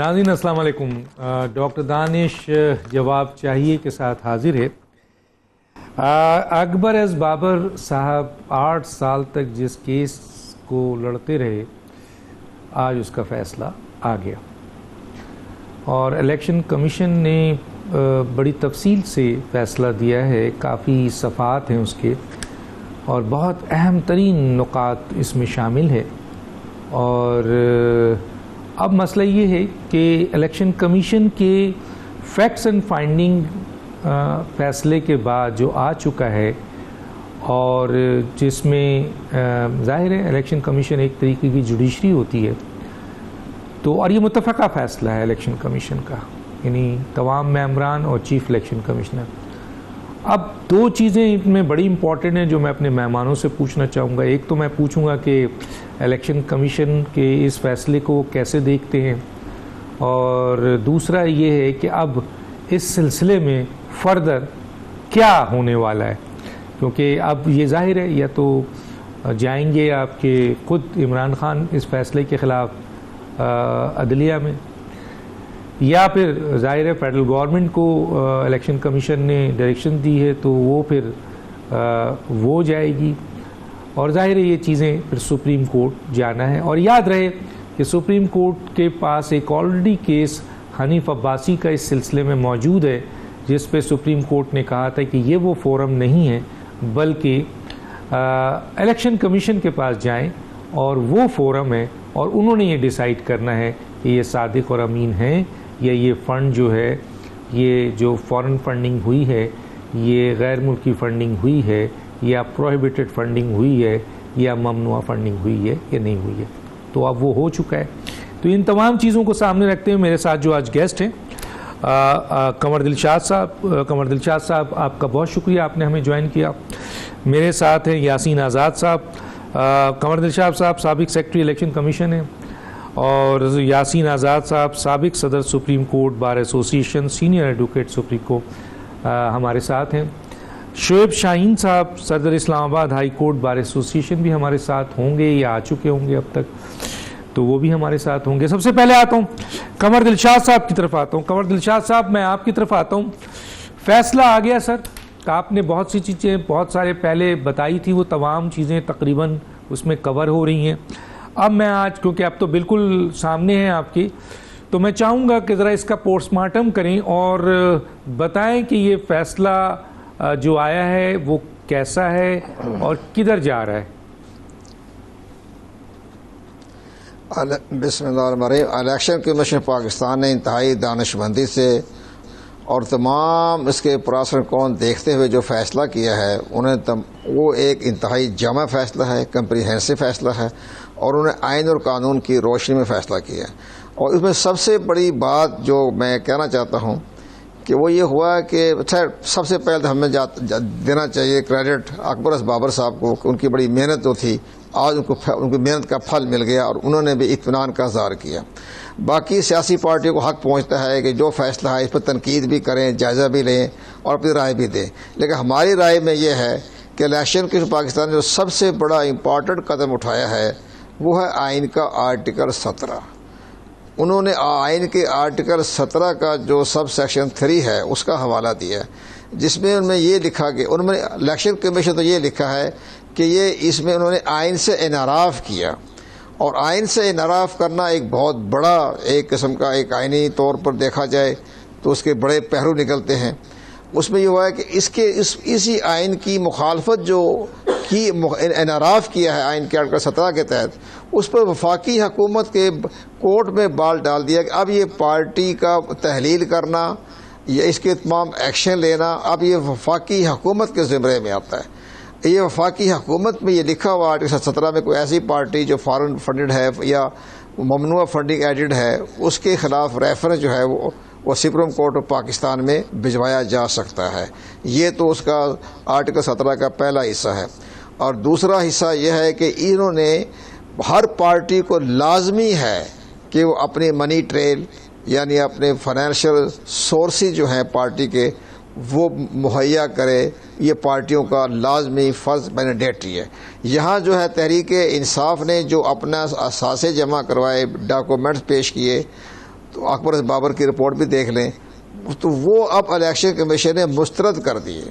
ناظرین السلام علیکم. ڈاکٹر دانش جواب چاہیے کے ساتھ حاضر ہے. اکبر ایز بابر صاحب 8 سال تک جس کیس کو لڑتے رہے آج اس کا فیصلہ آ گیا اور الیکشن کمیشن نے بڑی تفصیل سے فیصلہ دیا ہے. کافی صفحات ہیں اس کے اور بہت اہم ترین نکات اس میں شامل ہے. اور اب مسئلہ یہ ہے کہ الیکشن کمیشن کے فیکٹس اینڈ فائنڈنگ فیصلے کے بعد جو آ چکا ہے اور جس میں ظاہر ہے الیکشن کمیشن ایک طریقے کی جوڈیشری ہوتی ہے تو اور یہ متفقہ فیصلہ ہے الیکشن کمیشن کا، یعنی تمام ممبران اور چیف الیکشن کمشنر. اب 2 چیزیں ان میں بڑی امپورٹنٹ ہیں جو میں اپنے مہمانوں سے پوچھنا چاہوں گا. ایک تو میں پوچھوں گا کہ الیکشن کمیشن کے اس فیصلے کو کیسے دیکھتے ہیں، اور دوسرا یہ ہے کہ اب اس سلسلے میں فردر کیا ہونے والا ہے، کیونکہ اب یہ ظاہر ہے یا تو جائیں گے آپ کے خود عمران خان اس فیصلے کے خلاف عدلیہ میں، یا پھر ظاہر ہے فیڈرل گورنمنٹ کو الیکشن کمیشن نے ڈائریکشن دی ہے تو وہ پھر وہ جائے گی، اور ظاہر ہے یہ چیزیں پھر سپریم کورٹ جانا ہے. اور یاد رہے کہ سپریم کورٹ کے پاس ایک آلریڈی کیس حنیف عباسی کا اس سلسلے میں موجود ہے جس پہ سپریم کورٹ نے کہا تھا کہ یہ وہ فورم نہیں ہے بلکہ الیکشن کمیشن کے پاس جائیں اور وہ فورم ہے اور انہوں نے یہ ڈیسائیڈ کرنا ہے کہ یہ صادق اور امین ہیں یا یہ فنڈ جو ہے، یہ جو فورن فنڈنگ ہوئی ہے، یہ غیر ملکی فنڈنگ ہوئی ہے یا پروہیبٹڈ فنڈنگ ہوئی ہے یا ممنوعہ فنڈنگ ہوئی ہے یا نہیں ہوئی ہے. تو اب وہ ہو چکا ہے. تو ان تمام چیزوں کو سامنے رکھتے ہوئے میرے ساتھ جو آج گیسٹ ہیں قمر دلشاد صاحب. قمر دلشاد صاحب آپ کا بہت شکریہ، آپ نے ہمیں جوائن کیا. میرے ساتھ ہیں یاسین آزاد صاحب. قمر دلشاد صاحب سابق سیکرٹری الیکشن کمیشن ہیں، اور یاسین آزاد صاحب سابق صدر سپریم کورٹ بار ایسوسی ایشن، سینئر ایڈوکیٹ سپریم کورٹ ہمارے ساتھ ہیں. شعیب شاہین صاحب صدر اسلام آباد ہائی کورٹ بار ایسوسی ایشن بھی ہمارے ساتھ ہوں گے یا آ چکے ہوں گے اب تک، تو وہ بھی ہمارے ساتھ ہوں گے. سب سے پہلے آتا ہوں قمر دلشاد صاحب کی طرف آتا ہوں. قمر دلشاد صاحب میں آپ کی طرف آتا ہوں. فیصلہ آ گیا سر، آپ نے بہت سی چیزیں بہت سارے پہلے بتائی تھی، وہ تمام چیزیں تقریباً اس میں کور ہو رہی ہیں. اب میں آج کیونکہ اب تو بالکل سامنے ہیں آپ کی، تو میں چاہوں گا کہ ذرا اس کا پوسٹ مارٹم کریں اور بتائیں کہ یہ فیصلہ جو آیا ہے وہ کیسا ہے اور کدھر جا رہا ہے. بسم اللہ الرحمن الرحیم. الیکشن کمیشن پاکستان نے انتہائی دانشمندی سے اور تمام اس کے پراسرار کون دیکھتے ہوئے جو فیصلہ کیا ہے، وہ ایک انتہائی جامع فیصلہ ہے، کمپریہنسو فیصلہ ہے، اور انہوں نے آئین اور قانون کی روشنی میں فیصلہ کیا ہے. اور اس میں سب سے بڑی بات جو میں کہنا چاہتا ہوں کہ وہ یہ ہوا کہ سب سے پہلے ہمیں دینا چاہیے کریڈٹ اکبر ایز بابر صاحب کو کہ ان کی بڑی محنت جو تھی آج ان کی محنت کا پھل مل گیا اور انہوں نے بھی اطمینان کا اظہار کیا. باقی سیاسی پارٹیوں کو حق پہنچتا ہے کہ جو فیصلہ ہے اس پر تنقید بھی کریں، جائزہ بھی لیں اور اپنی رائے بھی دیں، لیکن ہماری رائے میں یہ ہے کہ الیکشن کے پاکستان نے جو سب سے بڑا امپارٹنٹ قدم اٹھایا ہے وہ ہے آئین کا آرٹیکل 17. انہوں نے آئین کے آرٹیکل 17 کا جو سب سیکشن 3 ہے اس کا حوالہ دیا ہے، جس میں ان میں یہ لکھا کہ انہوں نے الیکشن کمیشن تو یہ لکھا ہے کہ اس میں انہوں نے آئین سے انحراف کیا، اور آئین سے انحراف کرنا ایک بہت بڑا ایک قسم کا ایک آئینی طور پر دیکھا جائے تو اس کے بڑے پہلو نکلتے ہیں. اس میں یہ ہوا ہے کہ اسی آئین کی مخالفت جو کی انحراف کیا ہے آئین کے آرٹیکل 17 کے تحت، اس پر وفاقی حکومت کے کورٹ میں بال ڈال دیا کہ اب یہ پارٹی کا تحلیل کرنا یا اس کے تمام ایکشن لینا اب یہ وفاقی حکومت کے زمرے میں آتا ہے. یہ وفاقی حکومت میں یہ لکھا ہوا آرٹیکل 17 میں کوئی ایسی پارٹی جو فارن فنڈڈ ہے یا ممنوع فنڈنگ ایڈڈ ہے اس کے خلاف ریفرنس جو ہے وہ سپریم کورٹ آف پاکستان میں بھجوایا جا سکتا ہے. یہ تو اس کا آرٹیکل 17 کا پہلا حصہ ہے. اور دوسرا حصہ یہ ہے کہ انہوں نے ہر پارٹی کو لازمی ہے کہ وہ اپنی منی ٹریل یعنی اپنے فائنینشیل سورسز جو ہیں پارٹی کے وہ مہیا کرے. یہ پارٹیوں کا لازمی فرض مینڈیٹری ہے. یہاں جو ہے تحریک انصاف نے جو اپنا اثاثے جمع کروائے، ڈاکومنٹس پیش کیے، تو اکبر بابر کی رپورٹ بھی دیکھ لیں، تو وہ اب الیکشن کمیشن نے مسترد کر دیے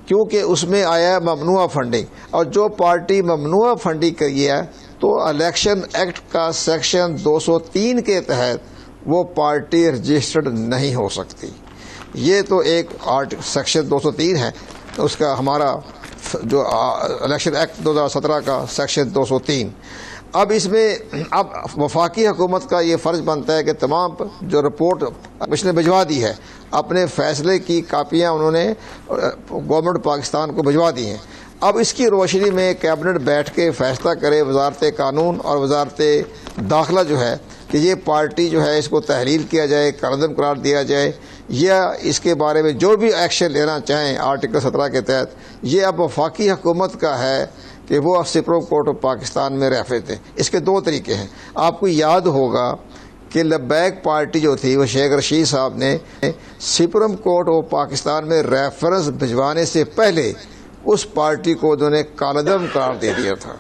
کیونکہ اس میں آیا ممنوع فنڈنگ، اور جو پارٹی ممنوع فنڈنگ کری ہے تو الیکشن ایکٹ کا سیکشن 203 کے تحت وہ پارٹی رجسٹرڈ نہیں ہو سکتی۔ یہ تو ایک سیکشن 203 ہے اس کا، ہمارا جو الیکشن ایکٹ 2017 کا سیکشن 203۔ اب اس میں اب وفاقی حکومت کا یہ فرض بنتا ہے کہ تمام جو رپورٹ کمیشن نے بھجوا دی ہے، اپنے فیصلے کی کاپیاں انہوں نے گورنمنٹ پاکستان کو بھجوا دی ہیں۔ اب اس کی روشنی میں کیبنٹ بیٹھ کے فیصلہ کرے، وزارت قانون اور وزارت داخلہ جو ہے کہ یہ پارٹی جو ہے اس کو تحلیل کیا جائے، کالعدم قرار دیا جائے، یا اس کے بارے میں جو بھی ایکشن لینا چاہیں آرٹیکل 17 کے تحت، یہ اب وفاقی حکومت کا ہے کہ وہ اب سپریم کورٹ آف پاکستان میں ریفرنس دیں۔ اس کے دو طریقے ہیں۔ آپ کو یاد ہوگا کہ لبیک پارٹی جو تھی وہ شیخ رشید صاحب نے سپریم کورٹ آف پاکستان میں ریفرنس بھجوانے سے پہلے اس پارٹی کو انہوں نے کالعدم قرار دے دیا تھا۔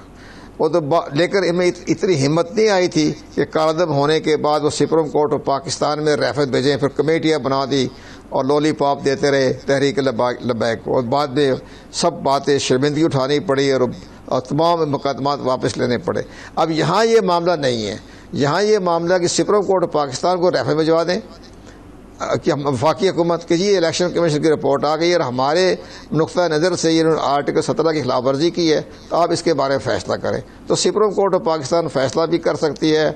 وہ تو لیکن ان میں اتنی ہمت نہیں آئی تھی کہ کالعدم ہونے کے بعد وہ سپریم کورٹ آف پاکستان میں ریفرنس بھیجیں، پھر کمیٹیاں بنا دی اور لولی پاپ دیتے رہے تحریک لبیک کو، اور بعد میں سب باتیں شرمندگی اٹھانی پڑی اور تمام مقدمات واپس لینے پڑے۔ اب یہاں یہ معاملہ نہیں ہے، یہاں یہ معاملہ کہ سپریم کورٹ آف پاکستان کو ریفرنس بھجوا دیں کہ وفاقی حکومت کہ جی الیکشن کمیشن کی رپورٹ آ گئی اور ہمارے نقطہ نظر سے یہ آرٹیکل 17 کی خلاف ورزی کی ہے تو آپ اس کے بارے میں فیصلہ کریں، تو سپریم کورٹ آف پاکستان فیصلہ بھی کر سکتی ہے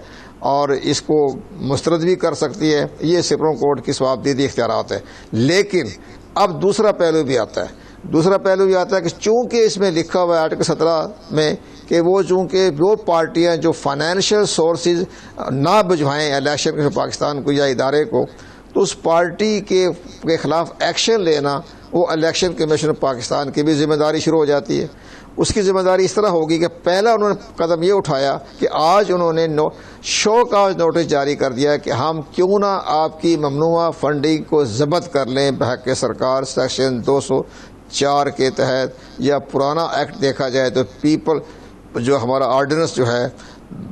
اور اس کو مسترد بھی کر سکتی ہے۔ یہ سپریم کورٹ کی ثوابدیدی اختیارات ہے۔ لیکن اب دوسرا پہلو بھی آتا ہے، کہ چونکہ اس میں لکھا ہوا ہے آرٹیکل 17 میں کہ وہ چونکہ وہ پارٹیاں جو فائنینشیل سورسز نہ بھجوائیں الیکشن کمیشن پاکستان کو یا ادارے کو، تو اس پارٹی کے خلاف ایکشن لینا وہ الیکشن کمیشن پاکستان کی بھی ذمہ داری شروع ہو جاتی ہے۔ اس کی ذمہ داری اس طرح ہوگی کہ پہلا انہوں نے قدم یہ اٹھایا کہ آج انہوں نے شو کاز نوٹس جاری کر دیا کہ ہم کیوں نہ آپ کی ممنوع فنڈنگ کو ضبط کر لیں بحق سرکار سیکشن 204 کے تحت، یا پرانا ایکٹ دیکھا جائے تو پیپل جو ہمارا آرڈیننس جو ہے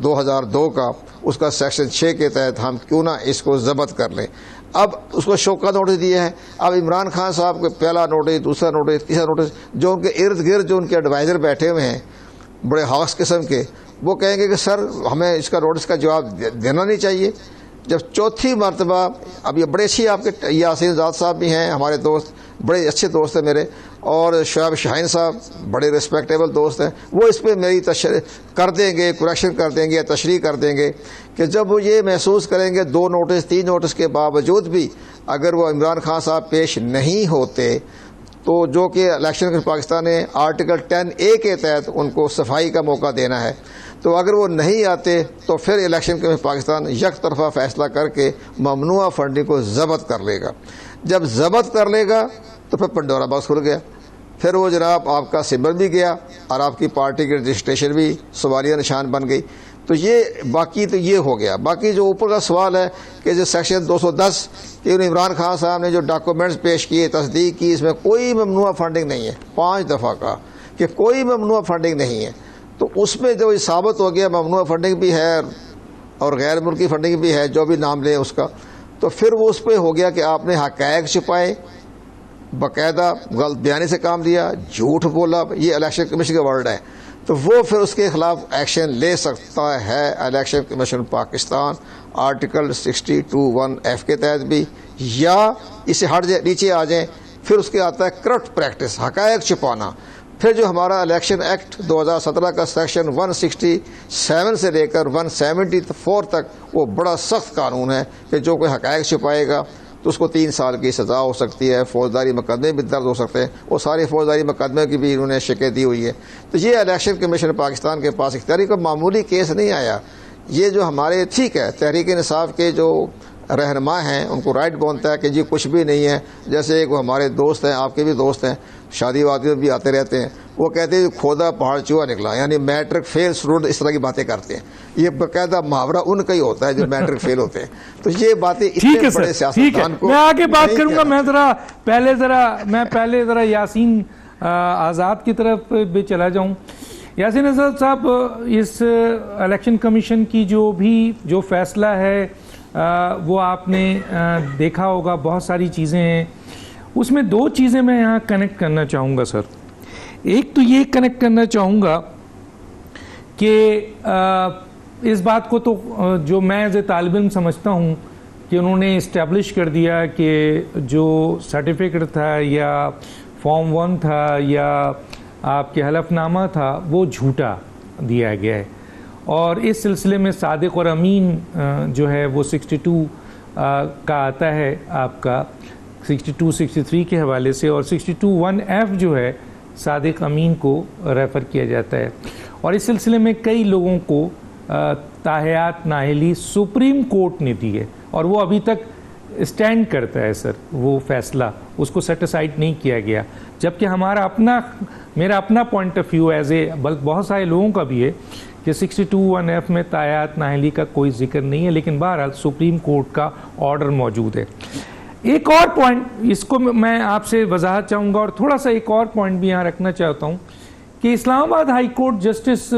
2002 کا، اس کا سیکشن 6 کے تحت ہم کیوں نہ اس کو ضبط کر لیں۔ اب اس کو شو کا نوٹس دیا ہے۔ اب عمران خان صاحب کو پہلا نوٹس، دوسرا نوٹس، تیسرا نوٹس، جو ان کے ارد گرد جو ان کے ایڈوائزر بیٹھے ہوئے ہیں بڑے ہاکس قسم کے، وہ کہیں گے کہ سر ہمیں اس کا نوٹس کا جواب دینا نہیں چاہیے۔ جب چوتھی مرتبہ، اب یہ بڑے اچھی آپ کے یاسین ذات صاحب بھی ہیں ہمارے دوست، بڑے اچھے دوست ہیں میرے، اور شعیب شاہین صاحب بڑے ریسپیکٹیبل دوست ہیں، وہ اس پہ میری کر دیں گے، کریکشن کر دیں گے یا تشریح کر دیں گے کہ جب وہ یہ محسوس کریں گے 2 نوٹس 3 نوٹس کے باوجود بھی اگر وہ عمران خان صاحب پیش نہیں ہوتے، تو جو کہ الیکشن پاکستان نے آرٹیکل 10A کے تحت ان کو صفائی کا موقع دینا ہے، تو اگر وہ نہیں آتے تو پھر الیکشن کمیشن پاکستان یک طرفہ فیصلہ کر کے ممنوع فنڈنگ کو ضبط کر لے گا۔ جب ضبط کر لے گا تو پھر پنڈورا باکس کھل گیا، پھر وہ جناب آپ کا سمبل بھی گیا اور آپ کی پارٹی کی رجسٹریشن بھی سوالیہ نشان بن گئی۔ تو یہ باقی تو یہ ہو گیا۔ باقی جو اوپر کا سوال ہے کہ جو سیکشن 210 کہ عمران خان صاحب نے جو ڈاکومنٹس پیش کیے، تصدیق کی، اس میں کوئی ممنوع فنڈنگ نہیں ہے، 5 دفعہ کہا کہ کوئی ممنوع فنڈنگ نہیں ہے، تو اس میں جو ثابت ہو گیا ممنوع فنڈنگ بھی ہے اور غیر ملکی فنڈنگ بھی ہے، جو بھی نام لیں اس کا، تو پھر وہ اس پہ ہو گیا کہ آپ نے حقائق چھپائے، باقاعدہ غلط بیانی سے کام لیا، جھوٹ بولا، یہ الیکشن کمیشن کا ورڈ ہے، تو وہ پھر اس کے خلاف ایکشن لے سکتا ہے election commission Pakistan article 62(1)(f) کے تحت بھی، یا اسے ہٹ جائے نیچے آ جائیں۔ پھر اس کے آتا ہے کرپٹ پریکٹس، حقائق چھپانا۔ پھر جو ہمارا الیکشن ایکٹ 2017 کا سیکشن 167 سے لے کر 174 تک وہ بڑا سخت قانون ہے کہ جو کوئی حقائق چھپائے گا تو اس کو 3 سال کی سزا ہو سکتی ہے، فوجداری مقدمے بھی درج ہو سکتے ہیں، وہ سارے فوجداری مقدمے کی بھی انہوں نے شکایت دی ہوئی ہے۔ تو یہ الیکشن کمیشن پاکستان کے پاس اختیاری کا معمولی کیس نہیں آیا۔ یہ جو ہمارے ٹھیک ہے تحریک انصاف کے جو رہنما ہیں ان کو رائٹ بنتا ہے کہ جی کچھ بھی نہیں ہے، جیسے ایک ہمارے دوست ہیں، آپ کے بھی دوست ہیں، شادی وادی میں بھی آتے رہتے ہیں، وہ کہتے ہیں کھودا پہاڑ چوہا نکلا، یعنی میٹرک فیل اسٹوڈنٹ اس طرح کی باتیں کرتے ہیں۔ یہ باقاعدہ محاورہ ان کا ہی ہوتا ہے جو میٹرک فیل ہوتے ہیں۔ تو یہ باتیں اتنے بڑے سیاستدان کو میں آگے بات کروں گا، میں پہلے ذرا یاسین آزاد کی طرف بھی چلا جاؤں۔ یاسین آزاد صاحب، اس الیکشن کمیشن کی جو فیصلہ ہے وہ آپ نے دیکھا ہوگا بہت ساری چیزیں ہیں. اس میں دو چیزیں میں یہاں کنیکٹ کرنا چاہوں گا سر. ایک تو یہ کنیکٹ کرنا چاہوں گا کہ اس بات کو تو جو میں ایز اے طالب علم سمجھتا ہوں کہ انہوں نے اسٹیبلش کر دیا کہ جو سرٹیفکیٹ تھا یا فارم 1 تھا یا آپ کے حلف نامہ تھا وہ جھوٹا دیا گیا ہے. اور اس سلسلے میں صادق اور امین جو ہے وہ 62 کا آتا ہے آپ کا 62 63 کے حوالے سے, اور 62(1)(f) جو ہے صادق امین کو ریفر کیا جاتا ہے. اور اس سلسلے میں کئی لوگوں کو تاحیات نااہلی سپریم کورٹ نے دی ہے اور وہ ابھی تک اسٹینڈ کرتا ہے سر. وہ فیصلہ اس کو سیٹ اسائڈ نہیں کیا گیا, جبکہ میرا اپنا point of view as a بہت سارے لوگوں کا بھی ہے کہ 62(1)(f) میں تاحیات نااہلی کا کوئی ذکر نہیں ہے, لیکن بہرحال سپریم کورٹ کا آرڈر موجود ہے. ایک اور پوائنٹ اس کو میں آپ سے وضاحت چاہوں گا, اور تھوڑا سا ایک اور پوائنٹ بھی یہاں رکھنا چاہتا ہوں کہ اسلام آباد ہائی کورٹ جسٹس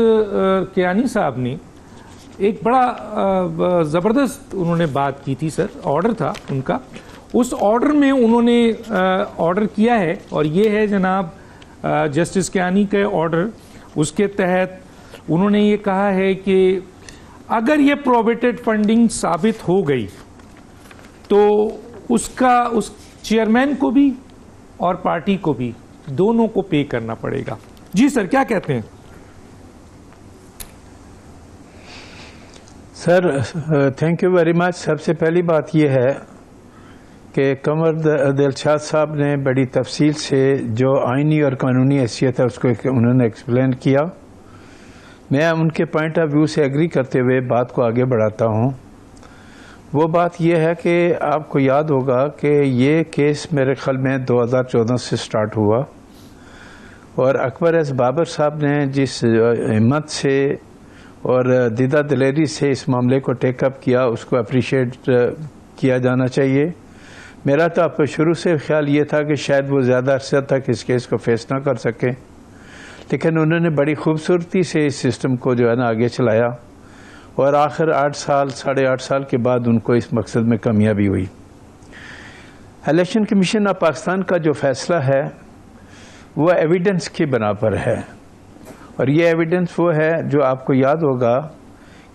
کیانی صاحب نے ایک بڑا زبردست انہوں نے بات کی تھی سر. آرڈر تھا ان کا, اس آرڈر میں انہوں نے آرڈر کیا ہے, اور یہ ہے جناب جسٹس کیانی کا آرڈر. اس کے تحت انہوں نے یہ کہا ہے کہ اگر یہ پروویٹڈ فنڈنگ ثابت ہو گئی تو اس چیئرمین کو بھی اور پارٹی کو بھی دونوں کو پے کرنا پڑے گا. جی سر, کیا کہتے ہیں؟ Sir thank you very much. سب سے پہلی بات یہ ہے کہ قمر دلشاد صاحب نے بڑی تفصیل سے جو آئینی اور قانونی حیثیت ہے اس کو انہوں نے ایکسپلین کیا. میں ان کے پوائنٹ آف ویو سے ایگری کرتے ہوئے بات کو آگے بڑھاتا ہوں. وہ بات یہ ہے کہ آپ کو یاد ہوگا کہ یہ کیس میرے خیال میں 2014 سے سٹارٹ ہوا, اور اکبر ایس بابر صاحب نے جس ہمت سے اور دیدہ دلیری سے اس معاملے کو ٹیک اپ کیا اس کو اپریشیٹ کیا جانا چاہیے. میرا تو آپ کو شروع سے خیال یہ تھا کہ شاید وہ زیادہ عرصہ تک اس کیس کو فیس نہ کر سکیں, لیکن انہوں نے بڑی خوبصورتی سے اس سسٹم کو جو ہے نا آگے چلایا, اور آخر 8.5 سال کے بعد ان کو اس مقصد میں کامیابی ہوئی. الیکشن کمیشن آف پاکستان کا جو فیصلہ ہے وہ ایویڈنس کی بنا پر ہے, اور یہ ایویڈنس وہ ہے جو آپ کو یاد ہوگا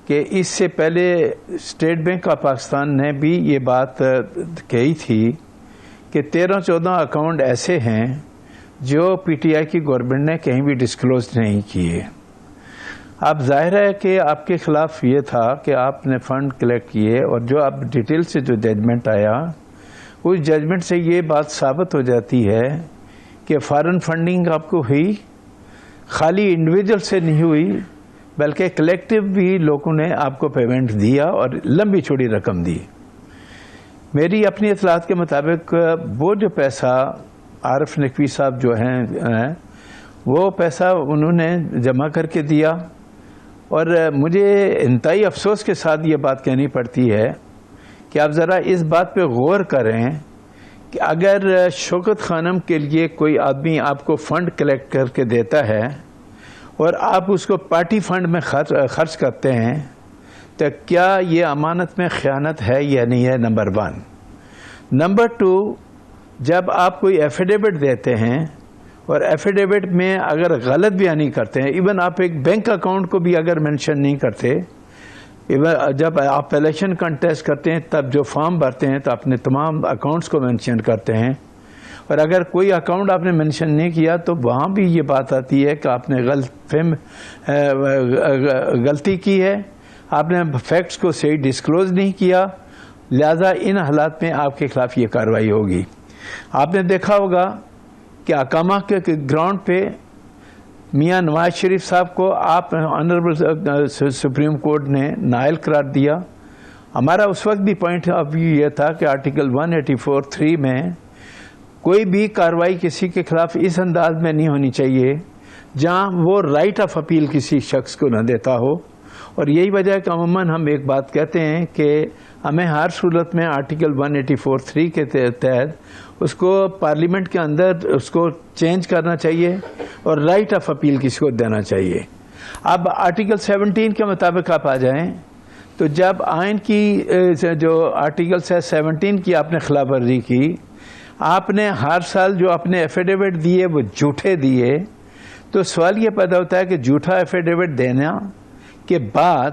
کہ اس سے پہلے اسٹیٹ بینک آف پاکستان نے بھی یہ بات کہی تھی کہ 13-14 اکاؤنٹ ایسے ہیں جو پی ٹی آئی کی گورنمنٹ نے کہیں بھی ڈسکلوز نہیں کیے. اب ظاہر ہے کہ آپ کے خلاف یہ تھا کہ آپ نے فنڈ کلیکٹ کیے, اور جو اب ڈیٹیل سے جو ججمنٹ آیا اس ججمنٹ سے یہ بات ثابت ہو جاتی ہے کہ فارن فنڈنگ آپ کو ہوئی, خالی انڈیویجول سے نہیں ہوئی بلکہ کلیکٹیو بھی لوگوں نے آپ کو پیمنٹ دیا اور لمبی چوڑی رقم دی. میری اپنی اطلاعات کے مطابق وہ جو پیسہ عارف نقوی صاحب جو ہیں وہ پیسہ انہوں نے جمع کر کے دیا, اور مجھے انتہائی افسوس کے ساتھ یہ بات کہنی پڑتی ہے کہ آپ ذرا اس بات پہ غور کریں کہ اگر شوکت خانم کے لیے کوئی آدمی آپ کو فنڈ کلیکٹ کر کے دیتا ہے اور آپ اس کو پارٹی فنڈ میں خرچ کرتے ہیں تو کیا یہ امانت میں خیانت ہے یا نہیں ہے؟ نمبر 1. نمبر 2, جب آپ کوئی ایفیڈیوٹ دیتے ہیں اور ایفیڈیوٹ میں اگر غلط بیانی کرتے ہیں, ایون آپ ایک بینک اکاؤنٹ کو بھی اگر مینشن نہیں کرتے, ایون جب آپ الیکشن کنٹیسٹ کرتے ہیں تب جو فارم بھرتے ہیں تو اپنے تمام اکاؤنٹس کو مینشن کرتے ہیں, اور اگر کوئی اکاؤنٹ آپ نے مینشن نہیں کیا تو وہاں بھی یہ بات آتی ہے کہ آپ نے غلطی کی ہے, آپ نے فیکٹس کو صحیح ڈسکلوز نہیں کیا, لہذا ان حالات میں آپ کے خلاف یہ کارروائی ہوگی. آپ نے دیکھا ہوگا کہ اقامہ کے گراؤنڈ پہ میاں نواز شریف صاحب کو آپ آنریبل سپریم کورٹ نے نائل قرار دیا. ہمارا اس وقت بھی پوائنٹ آف ویو یہ تھا کہ آرٹیکل 184(3) میں کوئی بھی کارروائی کسی کے خلاف اس انداز میں نہیں ہونی چاہیے جہاں وہ رائٹ آف اپیل کسی شخص کو نہ دیتا ہو. اور یہی وجہ ہے کہ عموماً ہم ایک بات کہتے ہیں کہ ہمیں ہر صورت میں آرٹیکل 184(3) کے تحت اس کو پارلیمنٹ کے اندر اس کو چینج کرنا چاہیے اور رائٹ آف اپیل کسی کو دینا چاہیے. اب آرٹیکل 17 کے مطابق آپ آ جائیں تو جب آئین کی جو آرٹیکل 17 کی آپ نے خلاف ورزی کی، آپ نے ہر سال جو اپنے ایفیڈیوٹ دیے وہ جھوٹے دیے، تو سوال یہ پیدا ہوتا ہے کہ جھوٹا ایفیڈیوٹ دینا کے بعد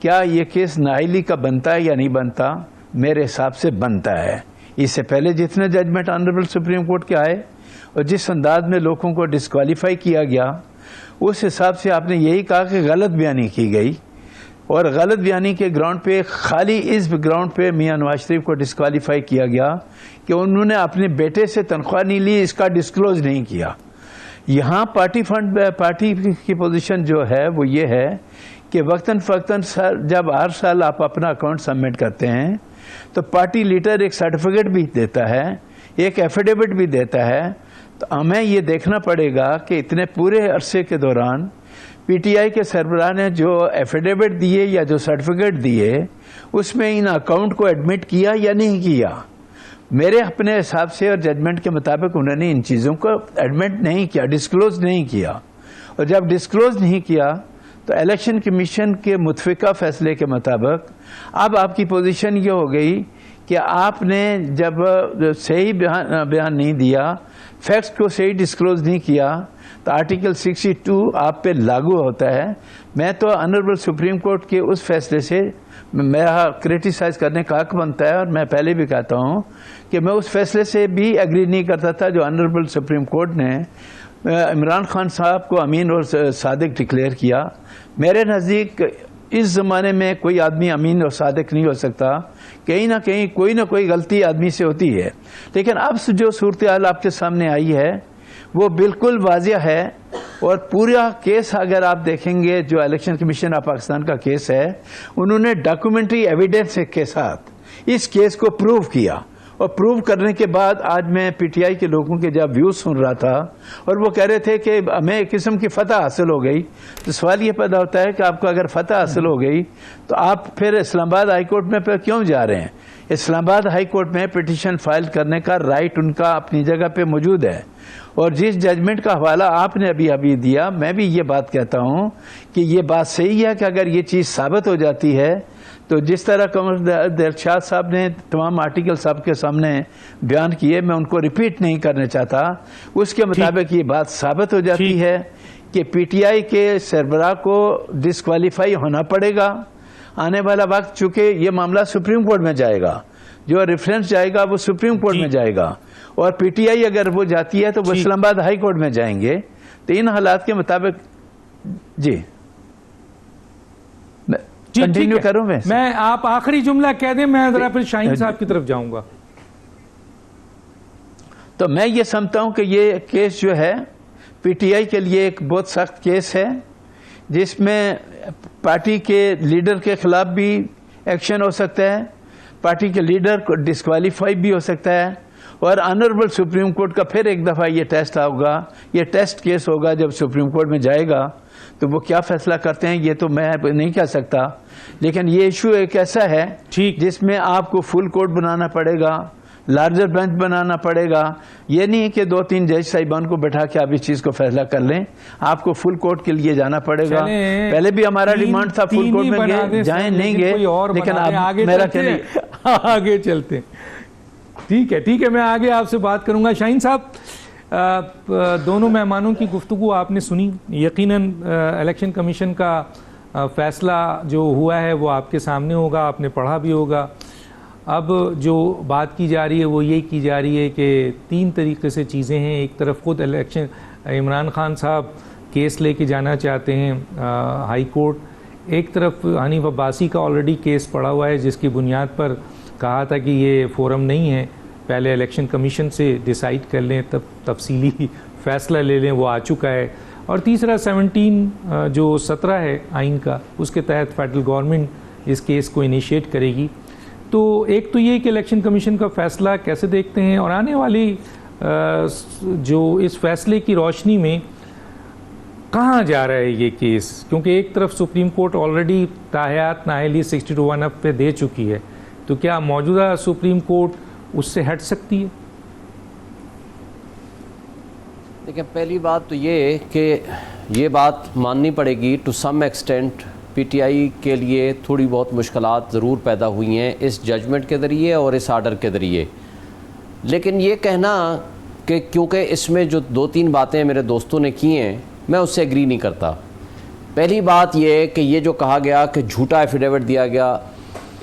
کیا یہ کیس نااہلی کا بنتا ہے یا نہیں بنتا؟ میرے حساب سے بنتا ہے۔ اس سے پہلے جتنے ججمنٹ آنریبل سپریم کورٹ کے آئے اور جس انداز میں لوگوں کو ڈسکوالیفائی کیا گیا، اس حساب سے آپ نے یہی کہا کہ غلط بیانی کی گئی، اور غلط بیانی کے گراؤنڈ پہ، خالی اس گراؤنڈ پہ میاں نواز شریف کو ڈسکوالیفائی کیا گیا کہ انہوں نے اپنے بیٹے سے تنخواہ نہیں لی، اس کا ڈسکلوز نہیں کیا۔ یہاں پارٹی فنڈ، پارٹی کی پوزیشن جو ہے وہ یہ ہے کہ وقتاً فوقتاً جب ہر سال آپ اپنا اکاؤنٹ سبمٹ کرتے ہیں تو پارٹی لیڈر ایک سرٹیفکیٹ بھی دیتا ہے، ایک ایفیڈیوٹ بھی دیتا ہے۔ تو ہمیں یہ دیکھنا پڑے گا کہ اتنے پورے عرصے کے دوران پی ٹی آئی کے سربراہ نے جو ایفیڈیوٹ دیے یا جو سرٹیفکیٹ دیے، اس میں ان اکاؤنٹ کو ایڈمٹ کیا یا نہیں کیا۔ میرے اپنے حساب سے اور ججمنٹ کے مطابق انہوں نے ان چیزوں کو ایڈمٹ نہیں کیا، ڈسکلوز نہیں کیا، اور جب ڈسکلوز نہیں کیا تو الیکشن کمیشن کے متفقہ فیصلے کے مطابق اب آپ کی پوزیشن یہ ہو گئی کہ آپ نے جب صحیح بیان نہیں دیا، فیکٹس کو صحیح ڈسکلوز نہیں کیا، تو آرٹیکل 62 آپ پہ لاگو ہوتا ہے۔ میں تو آنریبل سپریم کورٹ کے اس فیصلے سے میرا کریٹیسائز کرنے کا حق بنتا ہے، اور میں پہلے بھی کہتا ہوں کہ میں اس فیصلے سے بھی ایگری نہیں کرتا تھا جو آنریبل سپریم کورٹ نے عمران خان صاحب کو امین اور صادق ڈکلیئر کیا۔ میرے نزدیک اس زمانے میں کوئی آدمی امین اور صادق نہیں ہو سکتا، کہیں نہ کہیں کوئی نہ کوئی غلطی آدمی سے ہوتی ہے، لیکن اب جو صورتحال آپ کے سامنے آئی ہے وہ بالکل واضح ہے، اور پورا کیس اگر آپ دیکھیں گے جو الیکشن کمیشن آف پاکستان کا کیس ہے، انہوں نے ڈاکومنٹری ایویڈنس کے ساتھ اس کیس کو پروو کیا، اور پروو کرنے کے بعد آج میں پی ٹی آئی کے لوگوں کے جب ویوز سن رہا تھا اور وہ کہہ رہے تھے کہ ہمیں ایک قسم کی فتح حاصل ہو گئی، تو سوال یہ پیدا ہوتا ہے کہ آپ کو اگر فتح حاصل ہو گئی تو آپ پھر اسلام آباد ہائی کورٹ میں پھر کیوں جا رہے ہیں؟ اسلام آباد ہائی کورٹ میں پٹیشن فائل کرنے کا رائٹ ان کا اپنی جگہ پہ موجود ہے، اور جس ججمنٹ کا حوالہ آپ نے ابھی دیا، میں بھی یہ بات کہتا ہوں کہ یہ بات صحیح ہے کہ اگر یہ چیز ثابت ہو جاتی ہے تو جس طرح قمر دلشاد صاحب نے تمام آرٹیکل صاحب کے سامنے بیان کیے، میں ان کو ریپیٹ نہیں کرنا چاہتا، اس کے مطابق یہ بات ثابت ہو جاتی ہے کہ پی ٹی آئی کے سربراہ کو ڈسکوالیفائی ہونا پڑے گا آنے والا وقت، چونکہ یہ معاملہ سپریم کورٹ میں جائے گا، جو ریفرنس جائے گا وہ سپریم کورٹ میں جائے گا، اور پی ٹی آئی اگر وہ جاتی ہے تو وہ اسلام آباد ہائی کورٹ میں جائیں گے۔ تو ان حالات کے مطابق جی کنٹینیو کروں میں آپ آخری جملہ کہہ دیں، میں ذرا پھر شاہین صاحب کی طرف جاؤں گا۔ تو میں یہ سمجھتا ہوں کہ یہ کیس جو ہے پی ٹی آئی کے لیے ایک بہت سخت کیس ہے، جس میں پارٹی کے لیڈر کے خلاف بھی ایکشن ہو سکتا ہے، پارٹی کے لیڈر کو ڈسکوالیفائی بھی ہو سکتا ہے، اور آنریبل سپریم کورٹ کا پھر ایک دفعہ یہ ٹیسٹ ہوگا، یہ ٹیسٹ کیس ہوگا جب سپریم کورٹ میں جائے گا، تو وہ کیا فیصلہ کرتے ہیں یہ تو میں نہیں کہہ سکتا، لیکن یہ ایشو ایک ایسا ہے جس میں آپ کو فل کورٹ بنانا پڑے گا، لارجر بینچ بنانا پڑے گا، یہ نہیں کہ 2-3 جج صاحبان کو بٹھا کے آپ اس چیز کو فیصلہ کر لیں، آپ کو فل کورٹ کے لیے جانا پڑے گا۔ پہلے بھی ہمارا ڈیمانڈ تھا فل کورٹ میں جائیں نہیں گئے، لیکن آپ میرا کہنا آگے چلتے، ٹھیک ہے، میں آگے آپ سے بات کروں گا۔ شاہین صاحب، دونوں مہمانوں کی گفتگو آپ نے سنی، یقیناً الیکشن کمیشن کا فیصلہ جو ہوا ہے وہ آپ کے سامنے ہوگا، آپ نے پڑھا بھی ہوگا۔ اب جو بات کی جا رہی ہے وہ یہ کی جا رہی ہے کہ 3 طریقے سے چیزیں ہیں، ایک طرف خود الیکشن عمران خان صاحب کیس لے کے جانا چاہتے ہیں ہائی کورٹ، ایک طرف حنیف عباسی کا آلریڈی کیس پڑا ہوا ہے جس کی بنیاد پر کہا تھا کہ یہ فورم نہیں ہے، پہلے الیکشن کمیشن سے ڈیسائیڈ کر لیں، تب تفصیلی فیصلہ لے لیں، وہ آ چکا ہے۔ اور تیسرا 17 ہے آئین کا، اس کے تحت فیڈرل گورنمنٹ اس کیس کو انیشیٹ کرے گی۔ تو ایک تو یہ کہ الیکشن کمیشن کا فیصلہ کیسے دیکھتے ہیں، اور آنے والی جو اس فیصلے کی روشنی میں کہاں جا رہا ہے یہ کیس، کیونکہ ایک طرف سپریم کورٹ آلریڈی تاحیات نااہلی 62(1) پہ دے چکی ہے، تو کیا موجودہ سپریم کورٹ اس سے ہٹ سکتی ہے؟ دیکھیں، پہلی بات تو یہ کہ یہ بات ماننی پڑے گی to some extent P T I کے لیے تھوڑی بہت مشکلات ضرور پیدا ہوئی ہیں اس ججمنٹ کے ذریعے اور اس آرڈر کے ذریعے، لیکن یہ کہنا کہ کیونکہ اس میں جو 2-3 باتیں میرے دوستوں نے کی ہیں میں اس سے ایگری نہیں کرتا۔ پہلی بات یہ کہ یہ جو کہا گیا کہ جھوٹا ایفیڈیوٹ دیا گیا،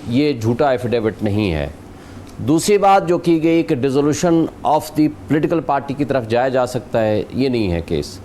یہ جھوٹا ایفیڈیوٹ نہیں ہے۔ دوسری بات جو کی گئی کہ dissolution of the political party کی طرف جایا جا سکتا ہے، یہ نہیں ہے کیس۔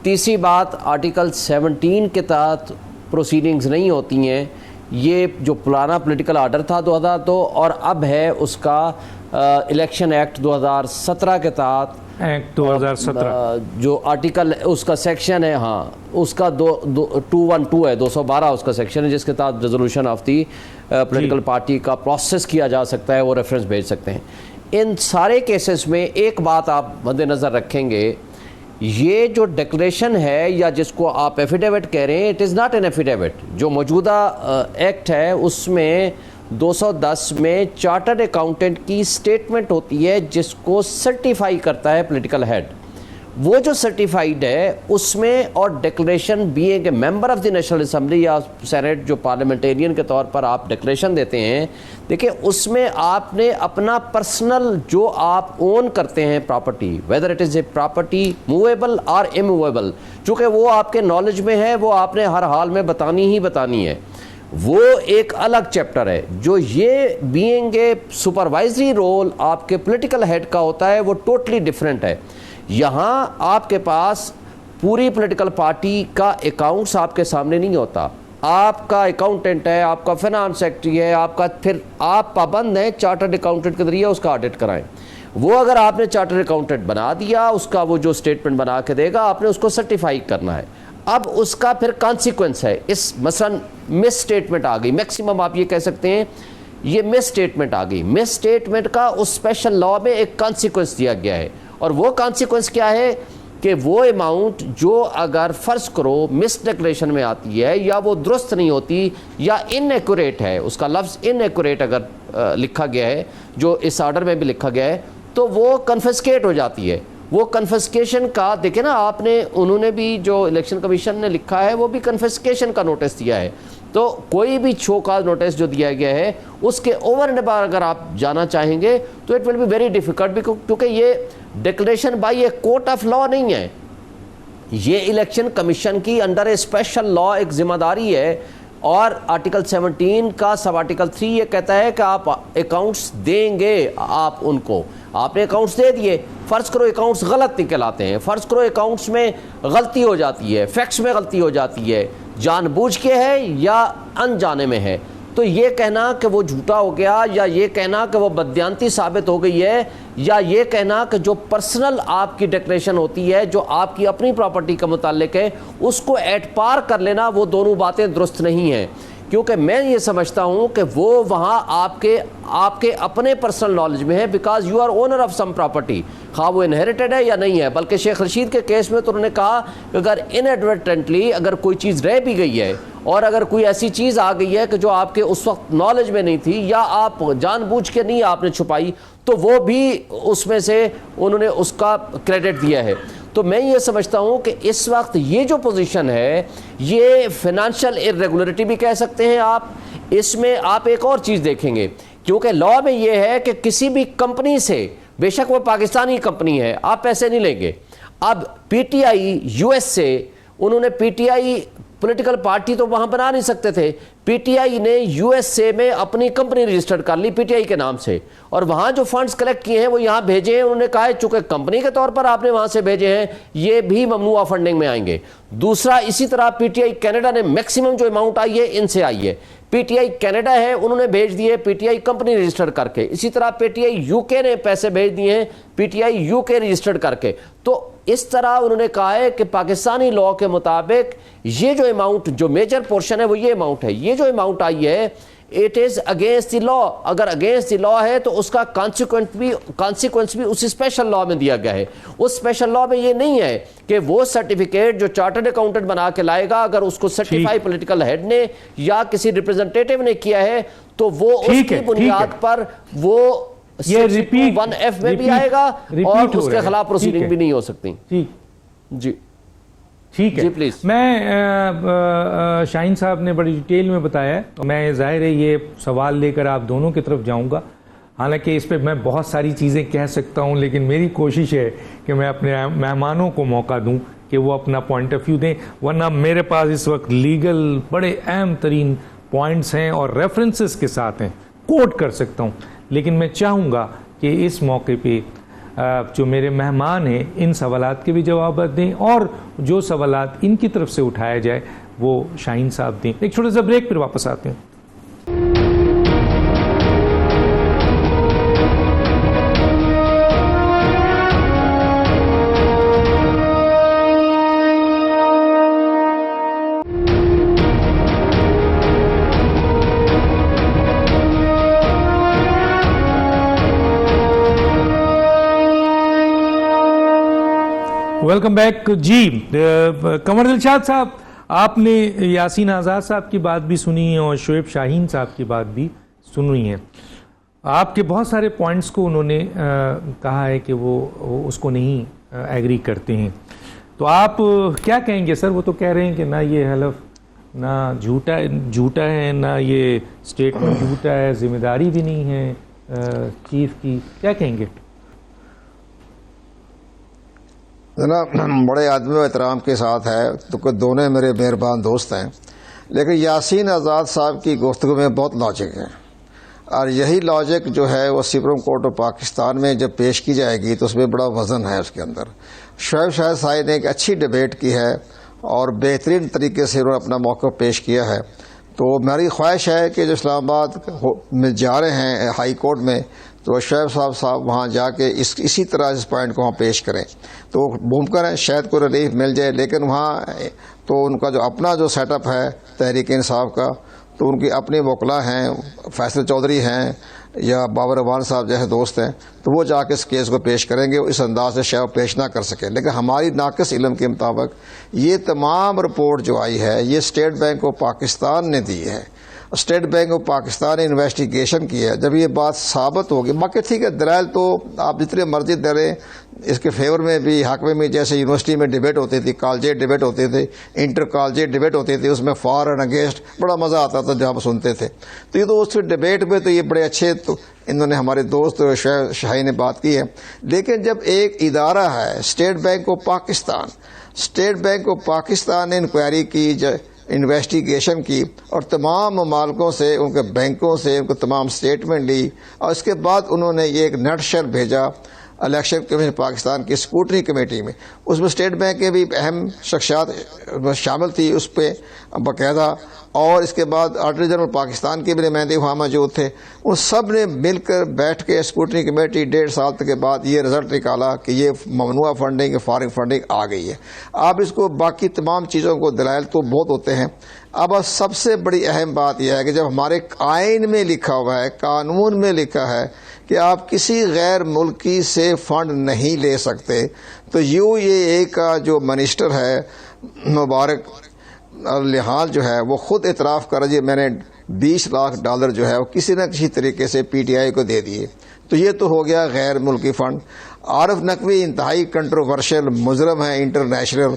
تیسری بات، آرٹیکل 17 کے تحت پروسیڈنگز نہیں ہوتی ہیں، یہ جو پرانا پولیٹیکل آرڈر تھا 2002 اور اب ہے اس کا الیکشن ایکٹ 2017 کے تحت ایکٹ 2017 جو آرٹیکل اس کا سیکشن ہے، ہاں اس کا 212 ہے، 212 اس کا سیکشن ہے، جس کے تحت resolution of the political party کا پروسیس کیا جا سکتا ہے، وہ ریفرنس بھیج سکتے ہیں۔ ان سارے کیسز میں ایک بات آپ مد نظر رکھیں گے، یہ جو ڈکلیریشن ہے یا جس کو آپ ایفیڈیوٹ کہہ رہے ہیں، it is not an affidavit. جو موجودہ ایکٹ ہے اس میں 210 میں چارٹرڈ اکاؤنٹنٹ کی سٹیٹمنٹ ہوتی ہے جس کو سرٹیفائی کرتا ہے پولیٹیکل ہیڈ۔ وہ جو سرٹیفائیڈ ہے اس میں، اور declaration being a member of the national assembly یا سینیٹ جو پارلیمنٹیرین کے طور پر آپ ڈکلیریشن دیتے ہیں، دیکھیں اس میں آپ نے اپنا پرسنل جو آپ اون کرتے ہیں property, whether it is a property movable اور اموویبل، چونکہ وہ آپ کے نالج میں ہے، وہ آپ نے ہر حال میں بتانی ہی بتانی ہے، وہ ایک الگ چیپٹر ہے۔ جو یہ بینگ اے سپروائزری رول آپ کے پولیٹیکل ہیڈ کا ہوتا ہے وہ ٹوٹلی ڈیفرنٹ ہے۔ یہاں آپ کے پاس پوری پولیٹیکل پارٹی کا اکاؤنٹس آپ کے سامنے نہیں ہوتا، آپ کا اکاؤنٹنٹ ہے، آپ کا فنانس سیکرٹری ہے، آپ کا، پھر آپ پابند ہیں چارٹرڈ اکاؤنٹنٹ کے ذریعے اس کا آڈٹ کرائیں۔ وہ اگر آپ نے چارٹرڈ اکاؤنٹنٹ بنا دیا، اس کا وہ جو سٹیٹمنٹ بنا کے دے گا، آپ نے اس کو سرٹیفائی کرنا ہے۔ اب اس کا پھر کانسیکوینس ہے، اس مثلا مس سٹیٹمنٹ آ گئی، میکسیمم آپ یہ کہہ سکتے ہیں یہ مس سٹیٹمنٹ آ گئی، مس سٹیٹمنٹ کا اس اسپیشل لاء میں ایک کانسیکوینس دیا گیا ہے، اور وہ کانسیکوینس کیا ہے کہ وہ اماؤنٹ جو اگر فرض کرو مس ڈکلیریشن میں آتی ہے یا وہ درست نہیں ہوتی یا ان ایکوریٹ ہے، اس کا لفظ ان ایکوریٹ اگر لکھا گیا ہے جو اس آرڈر میں بھی لکھا گیا ہے، تو وہ کنفسکیٹ ہو جاتی ہے۔ وہ کنفسکیشن کا دیکھیں نا آپ نے، انہوں نے بھی جو الیکشن کمیشن نے لکھا ہے وہ بھی کنفسکیشن کا نوٹس دیا ہے، تو کوئی بھی شو کاز نوٹس جو دیا گیا ہے اس کے اوور اینڈ اباؤٹ اگر آپ جانا چاہیں گے تو it will be very difficult, کیونکہ یہ declaration by a court of law نہیں ہے، یہ الیکشن کمیشن کی انڈر اے اسپیشل لا ایک ذمہ داری ہے۔ اور آرٹیکل 17 کا سب آرٹیکل 3 یہ کہتا ہے کہ آپ اکاؤنٹس دیں گے، آپ ان کو، آپ نے اکاؤنٹس دے دیے، فرض کرو اکاؤنٹس غلط نکل آتے ہیں، فرض کرو اکاؤنٹس میں غلطی ہو جاتی ہے، فیکٹس میں غلطی ہو جاتی ہے، جان بوجھ کے ہے یا انجانے میں ہے، تو یہ کہنا کہ وہ جھوٹا ہو گیا، یا یہ کہنا کہ وہ بددیانتی ثابت ہو گئی ہے، یا یہ کہنا کہ جو پرسنل آپ کی ڈکلیریشن ہوتی ہے جو آپ کی اپنی پراپرٹی کا متعلق ہے اس کو ایٹ پار کر لینا، وہ دونوں باتیں درست نہیں ہیں۔ کیونکہ میں یہ سمجھتا ہوں کہ وہ وہاں آپ کے اپنے پرسنل نالج میں ہے، because you are owner of some property, خواہ وہ انہیریٹڈ ہے یا نہیں ہے۔ بلکہ شیخ رشید کے کیس میں تو انہوں نے کہا کہ اگر انیڈورٹنٹلی اگر کوئی چیز رہ بھی گئی ہے اور اگر کوئی ایسی چیز آ گئی ہے کہ جو آپ کے اس وقت نالج میں نہیں تھی یا آپ جان بوجھ کے نہیں آپ نے چھپائی، تو وہ بھی اس میں سے انہوں نے اس کا کریڈٹ دیا ہے۔ تو میں یہ سمجھتا ہوں کہ اس وقت یہ جو پوزیشن ہے یہ فنانشل ارریگولرٹی بھی کہہ سکتے ہیں آپ، اس میں آپ ایک اور چیز دیکھیں گے، کیونکہ لا میں یہ ہے کہ کسی بھی کمپنی سے، بے شک وہ پاکستانی کمپنی ہے، آپ پیسے نہیں لیں گے۔ اب پی ٹی آئی یو ایس سے، انہوں نے پی ٹی آئی پولیٹیکل پارٹی تو وہاں بنا نہیں سکتے تھے، پی ٹی آئی نے یو ایس اے میں اپنی کمپنی رجسٹرڈ کر لی پی ٹی آئی کے نام سے، اور وہاں جو فنڈز کلیکٹ کیے ہیں وہ یہاں بھیجے ہیں، انہوں نے کہا ہے چونکہ کمپنی کے طور پر آپ نے وہاں سے بھیجے ہیں یہ بھی ممنوعہ فنڈنگ میں آئیں گے۔ دوسرا، اسی طرح پی ٹی آئی کینیڈا نے میکسیمم جو اماؤنٹ آئی ہے ان سے آئی ہے، پی ٹی آئی کینیڈا ہے انہوں نے بھیج دیے پی ٹی آئی کمپنی رجسٹر کر کے، اسی طرح پی ٹی آئی یو کے نے پیسے بھیج دیے ہیں پی ٹی آئی یو کے رجسٹرڈ کر کے۔ تو اس طرح انہوں نے کہا ہے کہ پاکستانی لاء کے مطابق یہ جو اماؤنٹ، جو میجر پورشن ہے وہ یہ اماؤنٹ ہے، یہ جو اماؤنٹ آئی ہے it is against the law. اگر اگینسٹ دی لاء ہے تو اس کا کانسیکوینس بھی اس اسپیشل لاء میں دیا گیا ہے۔ اس اسپیشل لاء میں یہ نہیں ہے کہ وہ سرٹیفکیٹ جو چارٹرڈ اکاؤنٹنٹ بنا کے لائے گا، اگر اس کو سرٹیفائی پولیٹیکل ہیڈ نے یا کسی ریپرزنٹیٹیو نے کیا ہے تو وہ اس کی بنیاد پر وہ یہ ریپیٹ 1F میں بھی آئے گا اور اس کے خلاف پروسیڈنگ بھی نہیں ہو سکتی۔ جی جی ٹھیک ہے جی پلیز. میں شاہین صاحب نے بڑی ڈیٹیل میں بتایا ہے، تو میں ظاہر ہے یہ سوال لے کر آپ دونوں کی طرف جاؤں گا. حالانکہ اس پہ میں بہت ساری چیزیں کہہ سکتا ہوں، لیکن میری کوشش ہے کہ میں اپنے مہمانوں کو موقع دوں کہ وہ اپنا پوائنٹ آف ویو دیں، ورنہ میرے پاس اس وقت لیگل بڑے اہم ترین پوائنٹس ہیں اور ریفرنسز کے ساتھ ہیں، کوٹ کر سکتا ہوں. لیکن میں چاہوں گا کہ اس موقع پہ جو میرے مہمان ہیں ان سوالات کے بھی جوابات دیں، اور جو سوالات ان کی طرف سے اٹھایا جائے وہ شاہین صاحب دیں. ایک چھوٹا سا بریک، پھر واپس آتے ہیں. Welcome back. جی قمر دلشاد صاحب، آپ نے یاسین آزاد صاحب کی بات بھی سنی اور شعیب شاہین صاحب کی بات بھی سنی ہے. آپ کے بہت سارے پوائنٹس کو انہوں نے کہا ہے کہ وہ اس کو نہیں ایگری کرتے ہیں. تو آپ کیا کہیں گے سر؟ وہ تو کہہ رہے ہیں کہ نہ یہ حلف نہ جھوٹا ہے، نہ یہ اسٹیٹمنٹ جھوٹا ہے، ذمہ داری بھی نہیں ہے چیف کی. کیا کہیں گے؟ جناب بڑے ادب و احترام کے ساتھ ہے تو کہ دونوں میرے مہربان دوست ہیں، لیکن یاسین آزاد صاحب کی گفتگو میں بہت لاجک ہے، اور یہی لاجک جو ہے وہ سپریم کورٹ آف پاکستان میں جب پیش کی جائے گی تو اس میں بڑا وزن ہے اس کے اندر. شعیب شاہد صاحب نے ایک اچھی ڈبیٹ کی ہے اور بہترین طریقے سے انہوں نے اپنا موقف پیش کیا ہے. تو میری خواہش ہے کہ جو اسلام آباد میں جا رہے ہیں ہائی کورٹ میں، تو شعیب صاحب وہاں جا کے اسی طرح اس پوائنٹ کو وہاں پیش کریں تو ممکن ہے شاید کوئی ریلیف مل جائے. لیکن وہاں تو ان کا جو اپنا جو سیٹ اپ ہے تحریک انصاف کا، تو ان کی اپنے وکلا ہیں، فیصل چودھری ہیں یا بابر اعوان صاحب جیسے دوست ہیں، تو وہ جا کے اس کیس کو پیش کریں گے. اس انداز سے شاید پیش نہ کر سکیں. لیکن ہماری ناقص علم کے مطابق یہ تمام رپورٹ جو آئی ہے یہ اسٹیٹ بینک آف پاکستان نے دی ہے. اسٹیٹ بینک آف پاکستان نے انویسٹیگیشن کی ہے. جب یہ بات ثابت ہوگی، باقی ٹھیک ہے دلائل تو آپ جتنے مرضی دے رہے اس کے فیور میں بھی حق میں بھی، جیسے یونیورسٹی میں ڈیبیٹ ہوتی تھی، کالجیٹ ڈیبیٹ ہوتے تھے، انٹر کالجیٹ ڈیبیٹ ہوتی تھی، اس میں فار اینڈ اگینسٹ بڑا مزہ آتا تھا جب سنتے تھے. تو یہ تو اس ڈیبیٹ میں تو یہ بڑے اچھے تو انہوں نے ہمارے دوست شاہی نے بات کی ہے. لیکن جب ایک ادارہ ہے اسٹیٹ بینک آف پاکستان نے انکوائری کی، انویسٹیگیشن کی اور تمام ممالکوں سے، ان کے بینکوں سے ان کو تمام اسٹیٹمنٹ لی، اور اس کے بعد انہوں نے یہ ایک نٹ شیل بھیجا الیکشن کمیشن پاکستان کی اسکروٹنی کمیٹی میں. اس میں اسٹیٹ بینک کے بھی اہم شخصیات شامل تھی اس پہ باقاعدہ، اور اس کے بعد آڈیٹر جنرل پاکستان کے بھی نمائندے وہاں موجود تھے. ان سب نے مل کر بیٹھ کے اسکروٹنی کمیٹی 1.5 سال کے بعد یہ رزلٹ نکالا کہ یہ ممنوعہ فنڈنگ، فارغ فنڈنگ آ گئی ہے. آپ اس کو باقی تمام چیزوں کو دلائل تو بہت ہوتے ہیں. اب سب سے بڑی اہم بات یہ ہے کہ جب ہمارے آئین میں لکھا ہوا ہے، قانون میں لکھا ہے کہ آپ کسی غیر ملکی سے فنڈ نہیں لے سکتے، تو UAE کا جو منسٹر ہے مبارک الحال جو ہے وہ خود اعتراف کر رہی ہے، میں نے $20 لاکھ جو ہے وہ کسی نہ کسی طریقے سے PTI کو دے دیے. تو یہ تو ہو گیا غیر ملکی فنڈ. عارف نقوی انتہائی کنٹروورشل مجرم ہے انٹرنیشنل،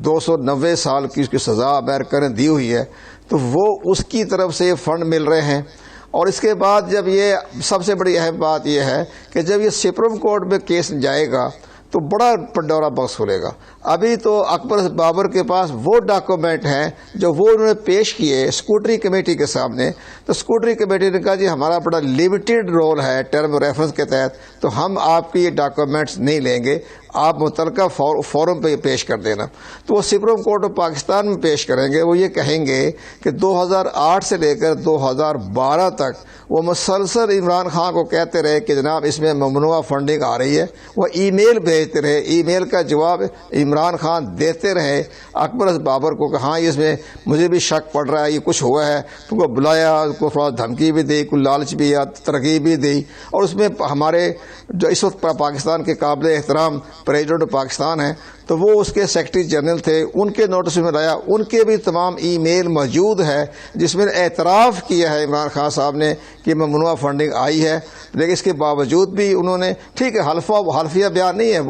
290 سال کی اس کی سزا امریکہ نے دی ہوئی ہے، تو وہ اس کی طرف سے فنڈ مل رہے ہیں. اور اس کے بعد جب یہ سب سے بڑی اہم بات یہ ہے کہ جب یہ سپریم کورٹ میں کیس جائے گا تو بڑا پنڈورا باکس کھلے گا. ابھی تو اکبر بابر کے پاس وہ ڈاکومنٹ ہیں جو وہ انہوں نے پیش کیے اسکروٹنی کمیٹی کے سامنے. تو اسکروٹنی کمیٹی نے کہا جی ہمارا بڑا لمیٹڈ رول ہے ٹرم ریفرنس کے تحت، تو ہم آپ کی یہ ڈاکومنٹس نہیں لیں گے، آپ متعلقہ فورم پہ پیش کر دینا. تو وہ سپریم کورٹ آف پاکستان میں پیش کریں گے. وہ یہ کہیں گے کہ 2008 سے لے کر 2012 تک وہ مسلسل عمران خان کو کہتے رہے کہ جناب اس میں ممنوعہ فنڈنگ آ رہی ہے. وہ ای میل بھیجتے رہے، ای میل کا جواب عمران خان دیتے رہے اکبر بابر کو کہ ہاں اس میں مجھے بھی شک پڑ رہا ہے، یہ کچھ ہوا ہے. تو کو بلایا، کو تھوڑا دھمکی بھی دی، کوئی لالچ بھی یا ترغیب بھی دی. اور اس میں ہمارے جو اس وقت پاکستان کے قابل احترام پریزیڈنٹ پاکستان ہیں تو وہ اس کے سیکرٹری جنرل تھے، ان کے نوٹس میں لایا، ان کے بھی تمام ای میل موجود ہے جس میں اعتراف کیا ہے عمران خان صاحب نے کہ ممنوعہ فنڈنگ آئی ہے، لیکن اس کے باوجود بھی انہوں نے ٹھیک ہے حلفیہ بیان نہیں ہے،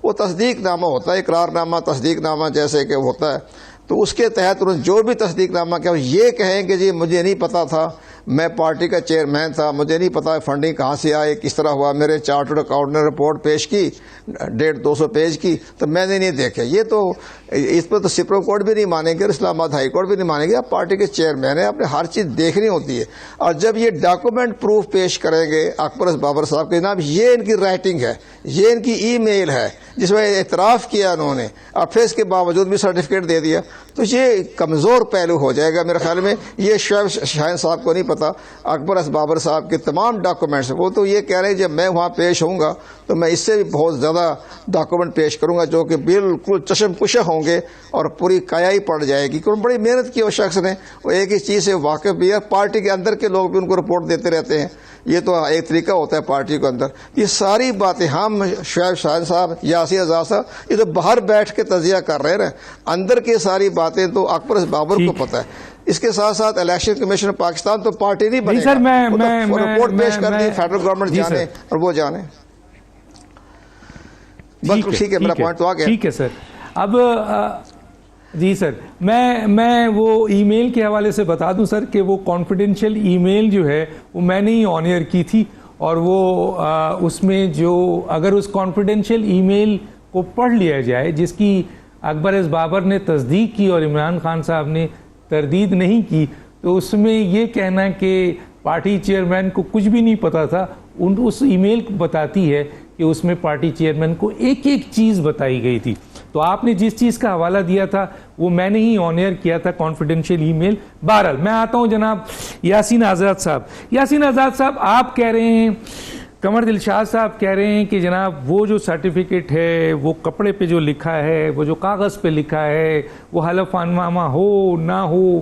وہ تصدیق نامہ ہوتا ہے، اقرار نامہ تصدیق نامہ جیسے کہ ہوتا ہے، تو اس کے تحت انہوں نے جو بھی تصدیق نامہ کیا یہ کہیں کہ جی مجھے نہیں پتا تھا، میں پارٹی کا چیئرمین تھا، مجھے نہیں پتا فنڈنگ کہاں سے آئے، کس طرح ہوا، میرے چارٹرڈ اکاؤنٹ نے رپورٹ پیش کی 150-200 پیج کی تو میں نے نہیں دیکھا، یہ تو اس پر تو سپریم کورٹ بھی نہیں مانیں گے اور اسلام آباد ہائی کورٹ بھی نہیں مانیں گے، آپ پارٹی کے چیئرمین ہیں، آپ نے ہر چیز دیکھنی ہوتی ہے، اور جب یہ ڈاکومنٹ پروف پیش کریں گے اکبر بابر صاحب کے جناب یہ ان کی رائٹنگ ہے، یہ ان کی ای میل ہے جس میں اعتراف کیا انہوں نے اور پھر اس کے باوجود بھی سرٹیفکیٹ دے دیا، تو یہ کمزور پہلو ہو جائے گا میرے خیال میں، یہ شعیب شاہین صاحب کو نہیں پتا، اکبر بابر صاحب کے تمام ڈاکومنٹس وہ تو یہ کہہ رہے ہیں جب میں وہاں پیش ہوں گا تو میں اس سے بھی بہت زیادہ ڈاکومنٹ پیش کروں گا جو کہ بالکل چشم کشا ہوں گے اور پوری قیائی پڑ جائے گی، کیونکہ بڑی محنت کی وہ شخص نے، وہ ایک ہی چیز سے واقف بھی ہے، پارٹی کے اندر کے لوگ بھی ان کو رپورٹ دیتے رہتے ہیں، یہ تو ایک طریقہ ہوتا ہے پارٹی کے اندر، یہ ساری باتیں ہم شعیب شاہین صاحب، یاسین آزاد صاحب یہ تو باہر بیٹھ کے تجزیہ کر رہے ہیں، اندر کی ساری باتیں تو اکبر بابر کو پتہ ہے، اس کے ساتھ ساتھ الیکشن کمیشن پاکستان تو پارٹی نہیں بنے گا، رپورٹ پیش کر دی فیڈرل گورنمنٹ جانے اور وہ جانے، بس ٹھیک ہے میرا پوائنٹ تو آ گیا، ٹھیک ہے سر۔ اب جی سر میں وہ ای میل کے حوالے سے بتا دوں سر کہ وہ کانفیڈینشیل ای میل جو ہے وہ میں نے ہی آن ایئر کی تھی، اور وہ اس میں جو اگر اس کانفیڈینشیل ای میل کو پڑھ لیا جائے جس کی اکبر بابر نے تصدیق کی اور عمران خان صاحب نے تردید نہیں کی، تو اس میں یہ کہنا کہ پارٹی چیئرمین کو کچھ بھی نہیں پتا تھا، اس ای میل کو بتاتی ہے کہ اس میں پارٹی چیئرمین کو ایک ایک چیز بتائی گئی تھی، تو آپ نے جس چیز کا حوالہ دیا تھا وہ میں نے ہی آن ایئر کیا تھا کانفیڈینشیل ای میل۔ بہرحال میں آتا ہوں جناب یاسین آزاد صاحب۔ یاسین آزاد صاحب آپ کہہ رہے ہیں، قمر دلشاد صاحب کہہ رہے ہیں کہ جناب وہ جو سرٹیفکیٹ ہے وہ کپڑے پہ جو لکھا ہے، وہ جو کاغذ پہ لکھا ہے، وہ حلف نامہ ہو نہ ہو،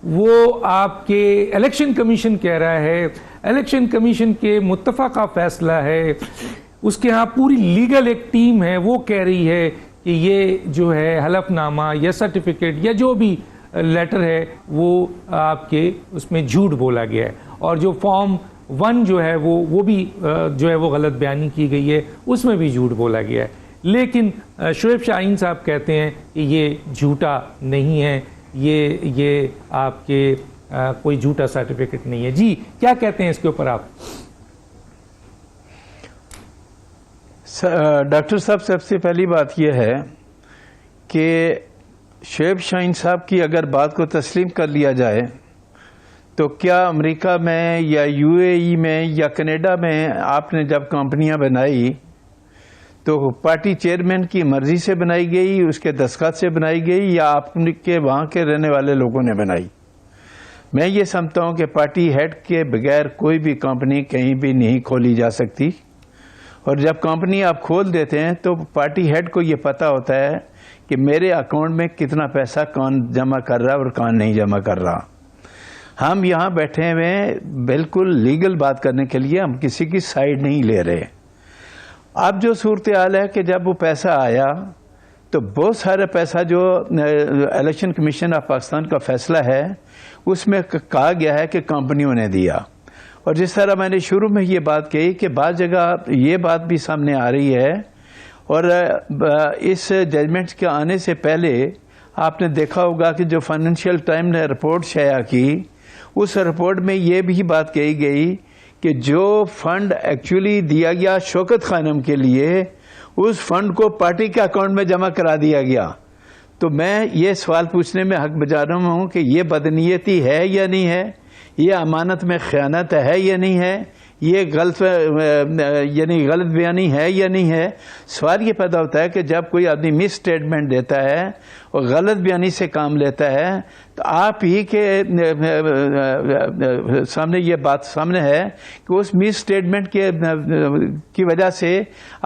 وہ آپ کے الیکشن کمیشن کہہ رہا ہے، الیکشن کمیشن کے متفقہ فیصلہ ہے، اس کے ہاں پوری لیگل ایک ٹیم ہے وہ کہہ رہی ہے کہ یہ جو ہے حلف نامہ یا سرٹیفکیٹ یا جو بھی لیٹر ہے وہ آپ کے اس میں جھوٹ بولا گیا ہے، اور جو فارم 1 جو ہے وہ بھی جو ہے وہ غلط بیانی کی گئی ہے، اس میں بھی جھوٹ بولا گیا ہے، لیکن شعیب شاہین صاحب کہتے ہیں کہ یہ جھوٹا نہیں ہے، یہ آپ کے کوئی جھوٹا سرٹیفکیٹ نہیں ہے۔ جی کیا کہتے ہیں اس کے اوپر آپ؟ ڈاکٹر صاحب سب سے پہلی بات یہ ہے کہ شعیب شاہین صاحب کی اگر بات کو تسلیم کر لیا جائے تو کیا امریکہ میں یا یو اے ای میں یا کینیڈا میں آپ نے جب کمپنیاں بنائی تو پارٹی چیئرمین کی مرضی سے بنائی گئی، اس کے دستخط سے بنائی گئی، یا آپ کے وہاں کے رہنے والے لوگوں نے بنائی؟ میں یہ سمجھتا ہوں کہ پارٹی ہیڈ کے بغیر کوئی بھی کمپنی کہیں بھی نہیں کھولی جا سکتی، اور جب کمپنی آپ کھول دیتے ہیں تو پارٹی ہیڈ کو یہ پتہ ہوتا ہے کہ میرے اکاؤنٹ میں کتنا پیسہ کون جمع کر رہا ہے اور کون نہیں جمع کر رہا۔ ہم یہاں بیٹھے ہوئے بالکل لیگل بات کرنے کے لیے، ہم کسی کی سائیڈ نہیں لے رہے۔ اب جو صورتحال ہے کہ جب وہ پیسہ آیا تو بہت سارا پیسہ جو الیکشن کمیشن آف پاکستان کا فیصلہ ہے اس میں کہا گیا ہے کہ کمپنیوں نے دیا، اور جس طرح میں نے شروع میں یہ بات کہی کہ بعض جگہ یہ بات بھی سامنے آ رہی ہے، اور اس ججمنٹ کے آنے سے پہلے آپ نے دیکھا ہوگا کہ جو فائنینشیل ٹائم نے رپورٹ شائع کی اس رپورٹ میں یہ بھی بات کہی گئی کہ جو فنڈ ایکچولی دیا گیا شوکت خانم کے لیے اس فنڈ کو پارٹی کے اکاؤنٹ میں جمع کرا دیا گیا۔ تو میں یہ سوال پوچھنے میں حق بجا رہا ہوں کہ یہ بدنیتی ہے یا نہیں ہے، یہ امانت میں خیانت ہے یا نہیں ہے، یہ غلط بیانی ہے یا نہیں ہے۔ سوال یہ پیدا ہوتا ہے کہ جب کوئی آدمی مس اسٹیٹمنٹ دیتا ہے اور غلط بیانی سے کام لیتا ہے تو آپ ہی کے سامنے یہ بات سامنے ہے کہ اس مس اسٹیٹمنٹ کی وجہ سے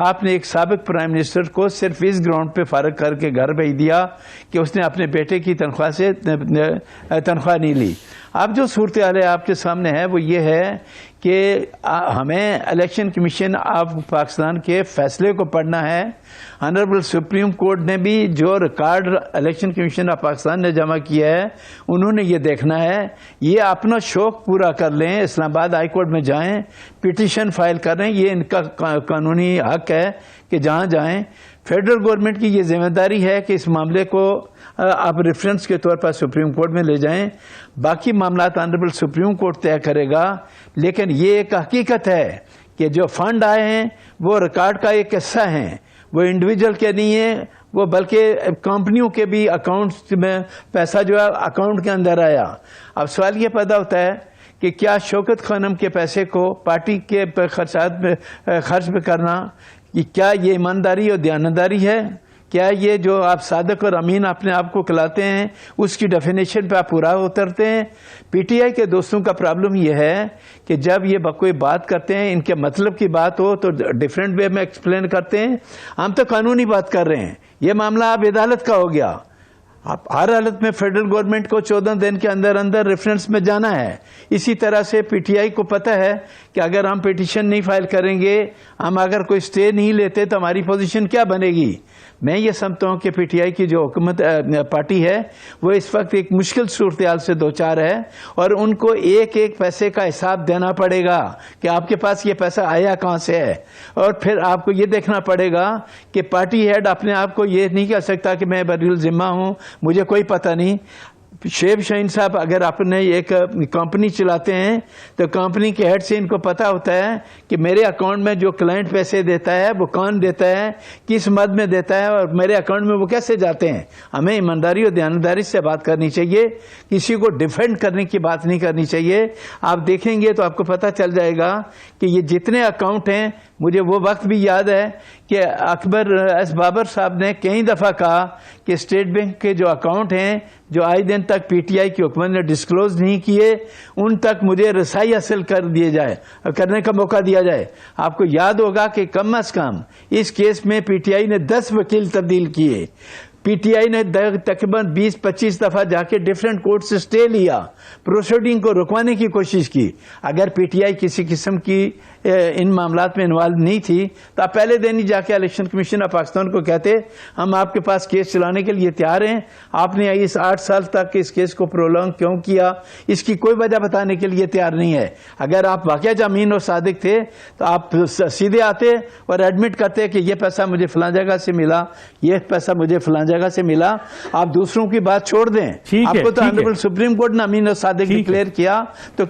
آپ نے ایک سابق پرائم منسٹر کو صرف اس گراؤنڈ پہ فارغ کر کے گھر بھیج دیا کہ اس نے اپنے بیٹے کی تنخواہ سے تنخواہ نہیں لی۔ اب جو صورتحال آپ کے سامنے ہے وہ یہ ہے کہ ہمیں الیکشن کمیشن آف پاکستان کے فیصلے کو پڑھنا ہے. آنریبل سپریم کورٹ نے بھی جو record election commission of Pakistan نے جمع کیا ہے انہوں نے یہ دیکھنا ہے. یہ اپنا شوق پورا کر لیں, اسلام آباد ہائی کورٹ میں جائیں, پٹیشن فائل کریں, یہ ان کا قانونی حق ہے کہ جہاں جائیں. فیڈرل گورنمنٹ کی یہ ذمہ داری ہے کہ اس معاملے کو آپ ریفرنس کے طور پر سپریم کورٹ میں لے جائیں. باقی معاملات آنریبل سپریم کورٹ طے کرے گا. لیکن یہ ایک حقیقت ہے کہ جو فنڈ آئے ہیں وہ ریکارڈ کا ایک حصہ ہیں, وہ انڈیویجول کے نہیں ہیں, وہ بلکہ کمپنیوں کے بھی اکاؤنٹس میں پیسہ جو ہے اکاؤنٹ کے اندر آیا. اب سوال یہ پیدا ہوتا ہے کہ کیا شوکت خانم کے پیسے کو پارٹی کے خرچات میں خرچ میں کرنا, کیا یہ ایمانداری اور دیانتداری ہے؟ کیا یہ جو آپ صادق اور امین اپنے آپ کو کہلاتے ہیں اس کی ڈیفینیشن پہ آپ پورا اترتے ہیں؟ پی ٹی آئی کے دوستوں کا پرابلم یہ ہے کہ جب یہ کوئی بات کرتے ہیں, ان کے مطلب کی بات ہو تو ڈیفرنٹ وے میں ایکسپلین کرتے ہیں. ہم تو قانونی بات کر رہے ہیں, یہ معاملہ اب عدالت کا ہو گیا. اب ہر حالت میں فیڈرل گورنمنٹ کو 14 دن کے اندر اندر ریفرنس میں جانا ہے. اسی طرح سے پی ٹی آئی کو پتہ ہے کہ اگر ہم پیٹیشن نہیں فائل کریں گے, ہم اگر کوئی سٹے نہیں لیتے تو ہماری پوزیشن کیا بنے گی. میں یہ سمجھتا ہوں کہ پی ٹی آئی کی جو حکومت پارٹی ہے وہ اس وقت ایک مشکل صورتحال سے دوچار ہے, اور ان کو ایک ایک پیسے کا حساب دینا پڑے گا کہ آپ کے پاس یہ پیسہ آیا کہاں سے ہے. اور پھر آپ کو یہ دیکھنا پڑے گا کہ پارٹی ہیڈ اپنے آپ کو یہ نہیں کہہ سکتا کہ میں بری الذمہ ہوں, مجھے کوئی پتہ نہیں. شعیب شاہین صاحب اگر اپنے ایک کمپنی چلاتے ہیں تو کمپنی کے ہیڈ سے ان کو پتا ہوتا ہے کہ میرے اکاؤنٹ میں جو کلائنٹ پیسے دیتا ہے وہ کون دیتا ہے, کس مد میں دیتا ہے, اور میرے اکاؤنٹ میں وہ کیسے جاتے ہیں. ہمیں ایمانداری اور دیانتداری سے بات کرنی چاہیے, کسی کو ڈیفینڈ کرنے کی بات نہیں کرنی چاہیے. آپ دیکھیں گے تو آپ کو پتہ چل جائے گا کہ یہ جتنے اکاؤنٹ ہیں, مجھے وہ وقت بھی یاد ہے کہ اکبر ایس بابر صاحب نے کئی دفعہ کہا کہ اسٹیٹ بینک کے جو اکاؤنٹ ہیں جو آج دن تک پی ٹی آئی کی حکومت نے ڈسکلوز نہیں کیے, ان تک مجھے رسائی حاصل کرنے کا موقع دیا جائے. آپ کو یاد ہوگا کہ کم از کم اس کیس میں پی ٹی آئی نے 10 وکیل تبدیل کیے. پی ٹی آئی نے تقریباً 20-25 دفعہ جا کے ڈفرینٹ کورٹ سے سٹے لیا, پروسیڈنگ کو رکوانے کی کوشش کی. اگر پی ٹی آئی کسی قسم کی ان معاملات میں انوالو نہیں تھی تو آپ پہلے دن ہی جا کے الیکشن کمیشن آف پاکستان کو کہتے ہم آپ کے پاس کیس چلانے کے لیے تیار ہیں. آپ نے اس 8 سال تک اس کیس کو پرولونگ کیوں کیا, اس کی کوئی وجہ بتانے کے لیے تیار نہیں ہے. اگر آپ واقعہ امین اور صادق تھے تو آپ سیدھے آتے اور ایڈمٹ کرتے کہ یہ پیسہ مجھے فلاں جگہ سے ملا, یہ پیسہ مجھے فلاں جگہ سے ملا. آپ دوسروں کی بات چھوڑ دیں. آپ کو تو آنریبل سپریم کورٹ نے امین اور صادق ڈکلیئر کیا تو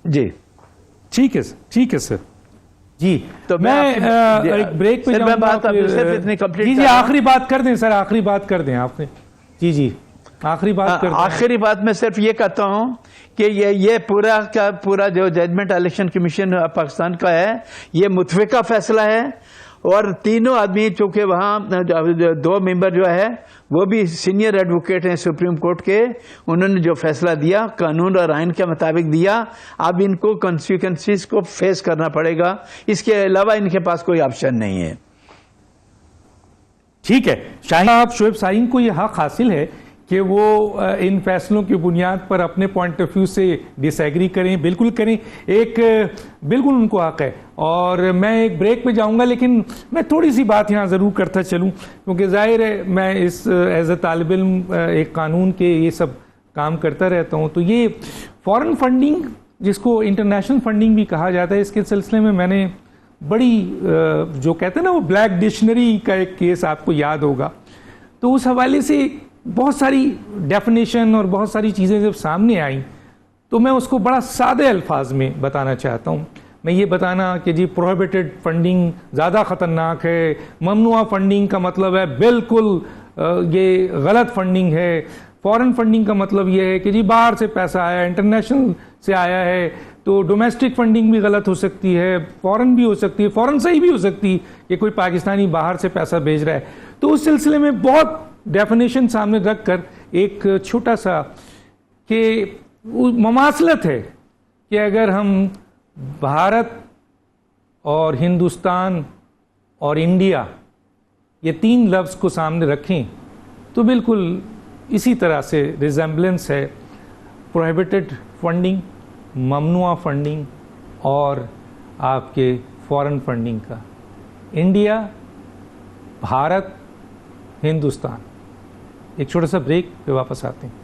جی ٹھیک ہے سر. جی تو میں ایک بریک پہ جاؤں گا. جی آخری بات کر دیں سر, آخری بات کر دیں آپ نے. جی آخری بات کر دیں. آخری بات میں صرف یہ کہتا ہوں کہ یہ پورا کا پورا جو ججمنٹ الیکشن کمیشن پاکستان کا ہے یہ متفقہ فیصلہ ہے, اور تینوں آدمی چونکہ وہاں 2 ممبر جو ہے وہ بھی سینئر ایڈوکیٹ ہیں سپریم کورٹ کے, انہوں نے جو فیصلہ دیا قانون اور آئین کے مطابق دیا. اب ان کو کنسیکوینسز کو فیس کرنا پڑے گا, اس کے علاوہ ان کے پاس کوئی آپشن نہیں ہے. ٹھیک ہے شاہین صاحب, شعیب شاہین کو یہ حق حاصل ہے کہ وہ ان فیصلوں کی بنیاد پر اپنے پوائنٹ آف ویو سے ڈس ایگری کریں, بالکل کریں, بالکل ان کو حق ہے. اور میں ایک بریک پہ جاؤں گا, لیکن میں تھوڑی سی بات یہاں ضرور کرتا چلوں, کیونکہ ظاہر ہے میں اس ایز اے طالب علم ایک قانون کے یہ سب کام کرتا رہتا ہوں. تو یہ فورن فنڈنگ جس کو انٹرنیشنل فنڈنگ بھی کہا جاتا ہے, اس کے سلسلے میں میں نے بڑی جو کہتے ہیں نا وہ بلیک ڈکشنری کا ایک کیس آپ کو یاد ہوگا, تو اس حوالے سے بہت ساری ڈیفینیشن اور بہت ساری چیزیں جب سامنے آئیں تو میں اس کو بڑا سادے الفاظ میں بتانا چاہتا ہوں. میں یہ بتانا کہ جی پروہیبٹڈ فنڈنگ زیادہ خطرناک ہے, ممنوع فنڈنگ کا مطلب ہے بالکل یہ غلط فنڈنگ ہے. فورن فنڈنگ کا مطلب یہ ہے کہ جی باہر سے پیسہ آیا, انٹرنیشنل سے آیا ہے, تو ڈومیسٹک فنڈنگ بھی غلط ہو سکتی ہے, فورن بھی ہو سکتی ہے, فورن صحیح بھی ہو سکتی ہے کہ کوئی پاکستانی باہر سے پیسہ بھیج رہا ہے. تو اس سلسلے میں بہت ڈیفینیشن سامنے رکھ کر ایک چھوٹا سا کہ مماثلت ہے کہ اگر ہم بھارت اور ہندوستان اور انڈیا یہ 3 لفظ کو سامنے رکھیں تو بالکل اسی طرح سے ریزمبلنس ہے. پروہیبٹڈ فنڈنگ ممنوعہ فنڈنگ اور آپ کے فورن فنڈنگ کا. انڈیا، بھارت، ہندوستان. ایک چھوٹا سا بریک پہ واپس آتے ہیں.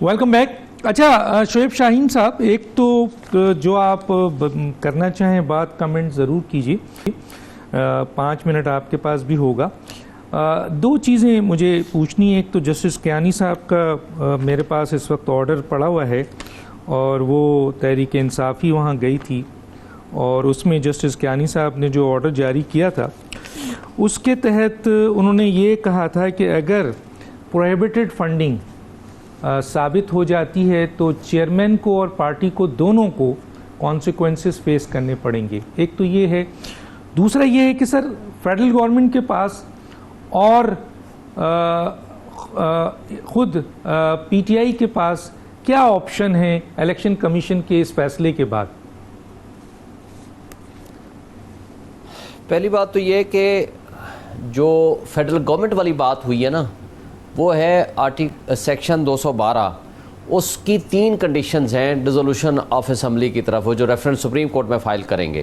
Welcome back. اچھا شعیب شاہین صاحب، ایک تو جو آپ کرنا چاہیں بات کمنٹ ضرور کیجیے، 5 منٹ آپ کے پاس بھی ہوگا. 2 چیزیں مجھے پوچھنی. ایک تو جسٹس کیانی صاحب کا میرے پاس اس وقت آرڈر پڑا ہوا ہے اور وہ تحریک انصافی وہاں گئی تھی، اور اس میں جسٹس کیانی صاحب نے جو آرڈر جاری کیا تھا اس کے تحت انہوں نے یہ کہا تھا کہ اگر پروہیبٹڈ فنڈنگ ثابت ہو جاتی ہے تو چیئرمین کو اور پارٹی کو دونوں کو کانسیکوینسز فیس کرنے پڑیں گے. ایک تو یہ ہے. دوسرا یہ ہے کہ سر فیڈرل گورنمنٹ کے پاس اور خود پی ٹی آئی کے پاس کیا آپشن ہے الیکشن کمیشن کے اس فیصلے کے بعد؟ پہلی بات تو یہ کہ جو فیڈرل گورنمنٹ والی بات ہوئی ہے نا، وہ ہے سیکشن 212. اس کی 3 کنڈیشنز ہیں ڈیزولوشن آف اسمبلی کی طرف، وہ جو ریفرنس سپریم کورٹ میں فائل کریں گے.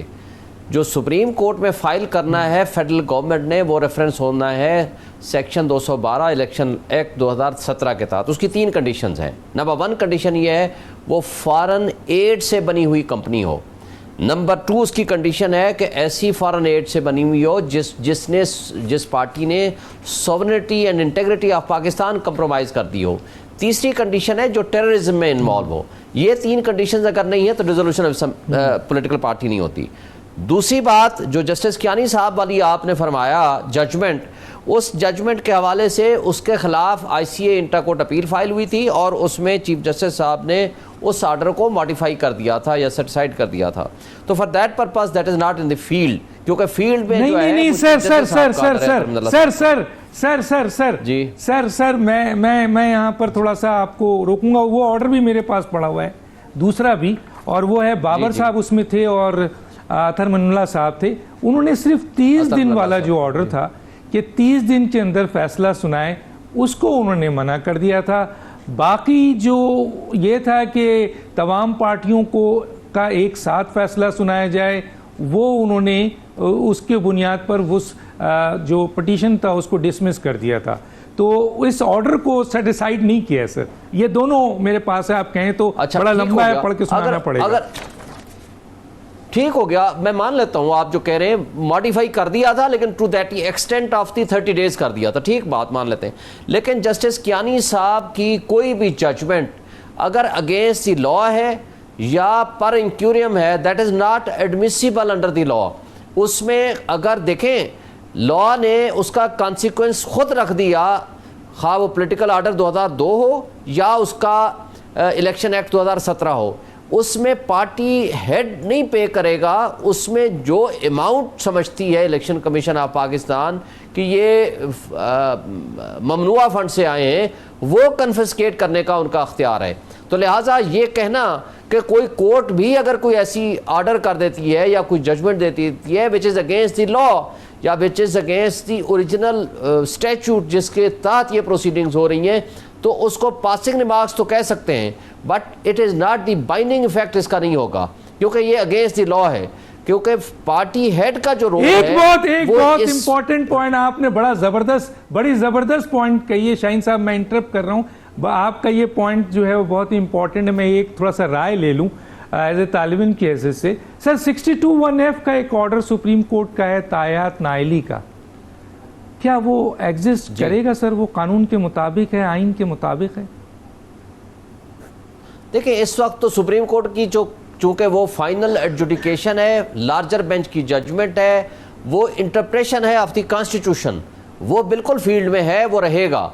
جو سپریم کورٹ میں فائل کرنا ہے فیڈرل گورنمنٹ نے، وہ ریفرنس ہونا ہے سیکشن 212 الیکشن ایکٹ 2017 کے تحت. اس کی 3 کنڈیشنز ہیں. نمبر 1 کنڈیشن یہ ہے وہ فارن ایڈ سے بنی ہوئی کمپنی ہو. نمبر 2 اس کی کنڈیشن ہے کہ ایسی فارن ایڈ سے بنی ہوئی ہو جس پارٹی نے sovereignty and integrity of Pakistan compromise کر دی ہو. تیسری کنڈیشن ہے جو ٹیررزم میں انوالو ہو. یہ 3 کنڈیشنز اگر نہیں ہے تو ڈیزولوشن آف پولیٹیکل پارٹی نہیں ہوتی. دوسری بات جو جسٹس کیانی صاحب والی آپ نے فرمایا ججمنٹ، اس ججمنٹ کے حوالے سے اس کے خلاف آئی سی اے انٹر کورٹ اپیل فائل ہوئی تھی، اور اس میں چیف جسٹس صاحب نے اس آرڈر کو ماڈیفائی کر دیا تھا یا سیٹسفائڈ کر دیا تھا. تو for that purpose that is not in the field, کیونکہ فیلڈ میں جو ہے نہیں سر میں یہاں پر تھوڑا سا آپ کو روکوں گا. وہ آرڈر بھی میرے پاس پڑا ہوا ہے، دوسرا بھی، اور وہ ہے بابر صاحب اس میں تھے اور اطہر من اللہ صاحب تھے. انہوں نے صرف 30 دن والا جو آرڈر تھا کہ 30 دن کے اندر فیصلہ سنائے، اس کو انہوں نے منع کر دیا تھا. باقی جو یہ تھا کہ تمام پارٹیوں کو کا ایک ساتھ فیصلہ سنایا جائے، وہ انہوں نے اس کے بنیاد پر اس جو پٹیشن تھا اس کو ڈسمس کر دیا تھا. تو اس آرڈر کو سیٹسفائیڈ نہیں کیا سر. یہ دونوں میرے پاس ہے، آپ کہیں تو بڑا لمبا ہے، پڑھ کے سنانا پڑے گا. ٹھیک ہو گیا، میں مان لیتا ہوں آپ جو کہہ رہے ہیں ماڈیفائی کر دیا تھا، لیکن to that extent of the 30 days کر دیا تھا. ٹھیک بات مان لیتے ہیں. لیکن جسٹس کیانی صاحب کی کوئی بھی ججمنٹ اگر اگینسٹ دی لا ہے یا پر انکیوریم ہے، that is not admissible under the law. اس میں اگر دیکھیں لا نے اس کا کانسیکوینس خود رکھ دیا، خواہ وہ پولیٹیکل آرڈر 2002 ہو یا اس کا الیکشن ایکٹ 2017 ہو. اس میں پارٹی ہیڈ نہیں پے کرے گا. اس میں جو اماؤنٹ سمجھتی ہے الیکشن کمیشن آف پاکستان کہ یہ ممنوعہ فنڈ سے آئے ہیں، وہ کنفسکیٹ کرنے کا ان کا اختیار ہے. تو لہٰذا یہ کہنا کہ کوئی کورٹ بھی اگر کوئی ایسی آرڈر کر دیتی ہے یا کوئی ججمنٹ دیتی ہے وچ از اگینسٹ دی لا یا which is against the original statute جس کے تحت یہ پروسیڈنگز ہو رہی ہیں، تو اس کو پاسنگ ریمارکس تو کہہ سکتے ہیں، but it is not the binding effect اس کا نہیں ہوگا، کیونکہ یہ اگینسٹ دی لا ہے. کیونکہ پارٹی ہیڈ کا جو رول ہے ایک بہت امپورٹنٹ پوائنٹ آپ نے بڑی زبردست پوائنٹ کہی ہے. شاہین صاحب میں انٹرپٹ کر رہا ہوں، آپ کا یہ پوائنٹ جو ہے وہ بہت ہی امپورٹنٹ ہے. میں ایک تھوڑا سا رائے لے لوں ایز اے طالب علم کی حیثیت سے. سر 62(1)(f) کا ایک آرڈر سپریم کورٹ کا ہے تایات نائلی کا، کیا وہ ایگزسٹ کرے گا سر؟ وہ قانون کے مطابق ہے، آئین کے مطابق ہے؟ دیکھیں اس وقت تو سپریم کورٹ کی چونکہ وہ فائنل ایڈجوڈیکیشن ہے، لارجر بینچ کی ججمنٹ ہے، وہ انٹرپریشن ہے آف دی کانسٹیٹیوشن، وہ بالکل فیلڈ میں ہے، وہ رہے گا.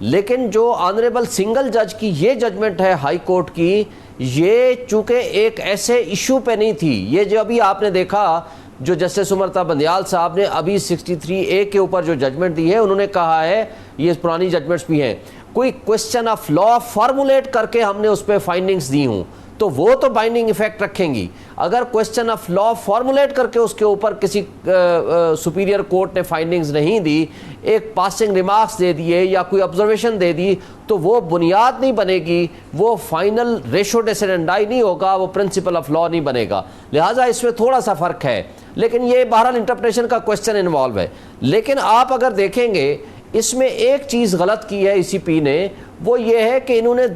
لیکن جو آنریبل سنگل جج کی یہ ججمنٹ ہے ہائی کورٹ کی، یہ چونکہ ایک ایسے ایشو پہ نہیں تھی، یہ جو ابھی آپ نے دیکھا جو جسٹس عمر بندیال صاحب نے ابھی 63A کے اوپر جو ججمنٹ دی ہے، انہوں نے کہا ہے، یہ پرانی ججمنٹس بھی ہیں، کوئی کوشچن آف لا فارمولیٹ کر کے ہم نے اس پہ فائنڈنگز دی ہوں تو وہ تو بائنڈنگ ایفیکٹ رکھیں گی. اگر کوشچن آف لا فارمولیٹ کر کے اس کے اوپر کسی سپیریئر کورٹ نے فائنڈنگز نہیں دی، ایک پاسنگ ریمارکس دے دیے یا کوئی آبزرویشن دے دی، تو وہ بنیاد نہیں بنے گی، وہ فائنل ریشو ڈیسیڈنڈائی نہیں ہوگا، وہ پرنسپل آف لا نہیں بنے گا. لہٰذا اس میں تھوڑا سا فرق ہے، لیکن یہ بہرحال انٹرپریٹیشن کا کوشچن انوالو ہے. لیکن آپ اگر دیکھیں گے اس میں ایک چیز غلط کی ہے ای سی پی نے، وہ یہ ہے کہ انہوں نے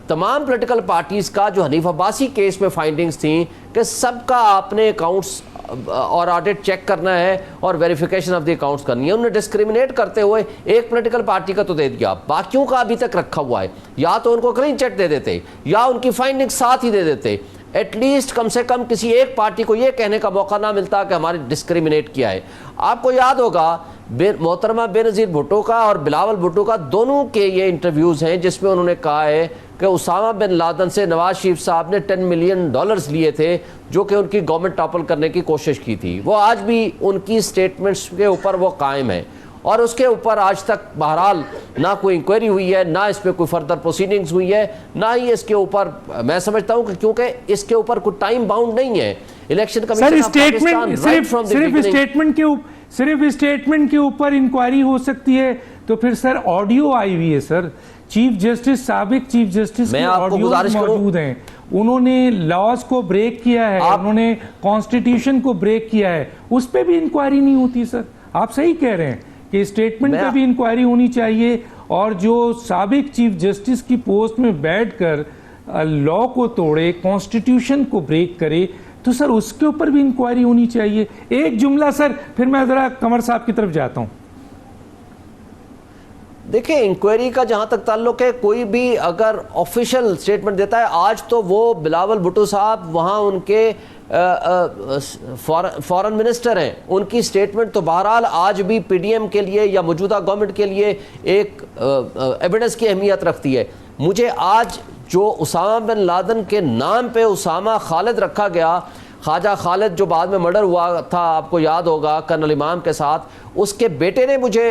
تمام پولیٹیکل پارٹیز کا جو حنیف عباسی کیس میں فائنڈنگز تھیں کہ سب کا آپ نے اکاؤنٹس اور آڈٹ چیک کرنا ہے اور ویریفیکیشن آف دی اکاؤنٹس کرنی ہے، انہوں نے ڈسکریمنیٹ کرتے ہوئے ایک پولیٹیکل پارٹی کا تو دے دیا، باقیوں کا ابھی تک رکھا ہوا ہے. یا تو ان کو کلین چٹ دے دیتے یا ان کی فائنڈنگ ساتھ ہی دے دیتے، ایٹ لیسٹ کم سے کم کسی ایک پارٹی کو یہ کہنے کا موقع نہ ملتا کہ ہماری ڈسکریمنیٹ کیا ہے. آپ کو یاد ہوگا محترمہ بے نظیر بھٹو کا اور بلاول بھٹو کا دونوں کے یہ انٹرویوز ہیں جس میں انہوں نے کہا ہے کہ اسامہ بن لادن سے نواز شریف صاحب نے $10 ملین لیے تھے جو کہ ان کی گورنمنٹ ٹاپل کرنے کی کوشش کی تھی. وہ آج بھی ان کی سٹیٹمنٹس کے اوپر وہ قائم ہے اور اس کے اوپر آج تک بہرحال نہ کوئی انکوائری ہوئی ہے، نہ اس پہ کوئی فردر پروسیڈنگز ہوئی ہے، نہ ہی اس کے اوپر میں سمجھتا ہوں کہ کیونکہ اس کے اوپر کوئی ٹائم باؤنڈ نہیں ہے. الیکشن کمیشن آف پاکستان صرف اسٹیٹمنٹ کے اوپر انکوائری ہو سکتی ہے تو پھر سر آڈیو آئی ہوئی ہے، سر چیف جسٹس سابق چیف جسٹس کے آڈیو موجود ہیں، انہوں نے لاز کو بریک کیا ہے، انہوں نے کانسٹیٹیوشن کو بریک کیا ہے، اس پہ بھی انکوائری نہیں ہوتی. سر آپ صحیح کہہ رہے ہیں کہ اسٹیٹمنٹ پہ بھی انکوائری ہونی چاہیے، اور جو سابق چیف جسٹس کی پوسٹ میں بیٹھ کر لا کو توڑے، کانسٹیٹیوشن کو بریک کرے، تو سر اس کے اوپر بھی انکوائری ہونی چاہیے. ایک جملہ سر پھر میں ذرا قمر صاحب کی طرف جاتا ہوں. دیکھیں انکوائری کا جہاں تک تعلق ہے، کوئی بھی اگر آفیشیل سٹیٹمنٹ دیتا ہے، آج تو وہ بلاول بھٹو صاحب وہاں ان کے فورن منسٹر ہیں، ان کی سٹیٹمنٹ تو بہرحال آج بھی پی ڈی ایم کے لیے یا موجودہ گورنمنٹ کے لیے ایک ایویڈنس کی اہمیت رکھتی ہے. مجھے آج جو اسامہ بن لادن کے نام پہ اسامہ خالد رکھا گیا، خواجہ خالد جو بعد میں مرڈر ہوا تھا، آپ کو یاد ہوگا کرنل امام کے ساتھ، اس کے بیٹے نے مجھے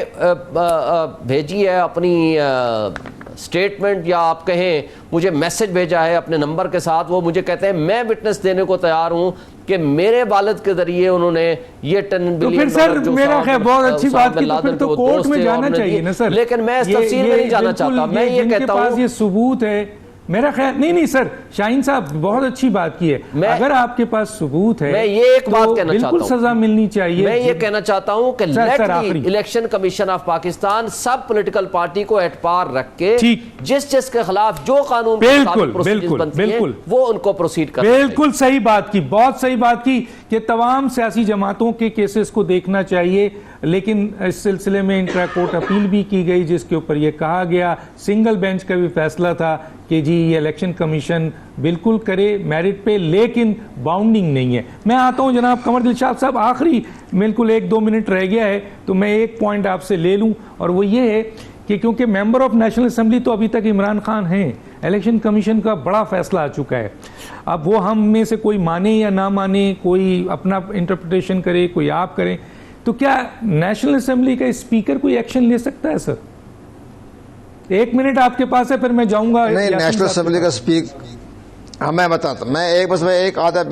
بھیجی ہے اپنی سٹیٹمنٹ، یا آپ کہیں مجھے میسج بھیجا ہے اپنے نمبر کے ساتھ. وہ مجھے کہتے ہیں میں وٹنس دینے کو تیار ہوں کہ میرے والد کے ذریعے انہوں نے یہ $10 بلین جو میرا خیر بہت اچھی بات کی، تو پھر تو کورٹ میں جانا چاہیے نا سر. لیکن میں اس تفصیل میں نہیں جانا چاہتا. میں یہ کہتا ہوں یہ ثبوت ہے میرا خیال نہیں سر، شاہین صاحب بہت اچھی بات کی ہے، اگر آپ کے پاس ثبوت ہے میں یہ ایک بات کہنا چاہتا ہوں، بالکل سزا ملنی چاہیے. میں یہ کہنا چاہتا ہوں کہ election commission of Pakistan sub political party کو ایٹ پار رکھ کے جس کے خلاف جو قانون بنتی ہیں وہ ان کو پروسیڈ کرنا. بالکل صحیح بات کی، بہت صحیح بات کی کہ تمام سیاسی جماعتوں کے کیسز کو دیکھنا چاہیے. لیکن اس سلسلے میں انٹرا کورٹ اپیل بھی کی گئی جس کے اوپر یہ کہا گیا، سنگل بینچ کا بھی فیصلہ تھا کہ جی یہ الیکشن کمیشن بالکل کرے میرٹ پہ، لیکن باؤنڈنگ نہیں ہے. میں آتا ہوں جناب قمر دلشاد صاحب، آخری بالکل 1-2 منٹ رہ گیا ہے تو میں ایک پوائنٹ آپ سے لے لوں، اور وہ یہ ہے کہ کیونکہ ممبر آف نیشنل اسمبلی تو ابھی تک عمران خان ہیں، الیکشن کمیشن کا بڑا فیصلہ آ چکا ہے. اب وہ ہم میں سے کوئی مانے یا نہ مانے، کوئی اپنا انٹرپریٹیشن کرے، کوئی آپ کریں، تو کیا نیشنل اسمبلی کا اسپیکر کوئی ایکشن لے سکتا ہے؟ سر 1 منٹ آپ کے پاس ہے، پھر میں جاؤں گا. نہیں، نیشنل اسمبلی کا اسپیکر میں بتاتا ہوں، میں ایک آدھا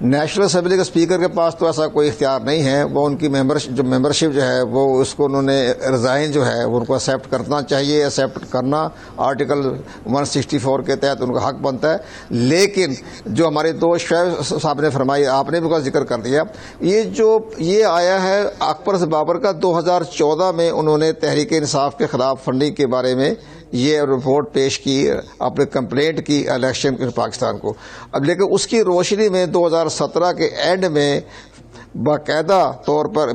نیشنل اسمبلی کے اسپیکر کے پاس تو ایسا کوئی اختیار نہیں ہے. وہ ان کی ممبرشپ جو ہے وہ اس کو انہوں نے ریزائن جو ہے وہ ان کو ایکسیپٹ کرنا چاہیے. ایکسیپٹ کرنا آرٹیکل 164 کے تحت ان کا حق بنتا ہے. لیکن جو ہمارے دوست شعیب صاحب نے فرمائی، آپ نے بھی کا ذکر کر دیا، یہ آیا ہے اکبر سے بابر کا 2014 میں انہوں نے تحریک انصاف کے خلاف فنڈنگ کے بارے میں یہ رپورٹ پیش کی، اپنے کمپلینٹ کی الیکشن پاکستان کو. اب لیکن اس کی روشنی میں 2017 کے اینڈ میں باقاعدہ طور پر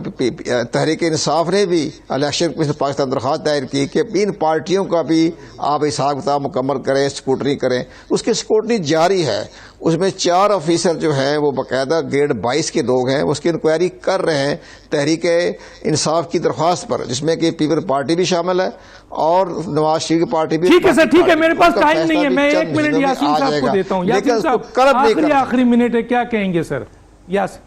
تحریک انصاف نے بھی الیکشن کمیشن پاکستان درخواست دائر کی کہ ان پارٹیوں کا بھی آپ حساب کتاب مکمل کریں، اسکروٹنی کریں. اس کی اسکروٹنی جاری ہے. اس میں 4 آفیسر جو ہیں وہ باقاعدہ گریڈ 22 کے لوگ ہیں، اس کی انکوائری کر رہے ہیں تحریک انصاف کی درخواست پر، جس میں کہ پیپل پارٹی بھی شامل ہے اور نواز شریف کی پارٹی بھی. ٹھیک ہے سر، ٹھیک ہے، میرے پاس ٹائم نہیں ہے، میں 1 منٹ یاسین صاحب کو دیتا ہوں. یاسین صاحب آخری منٹ ہے، کیا کہیں گے سر؟ یاسین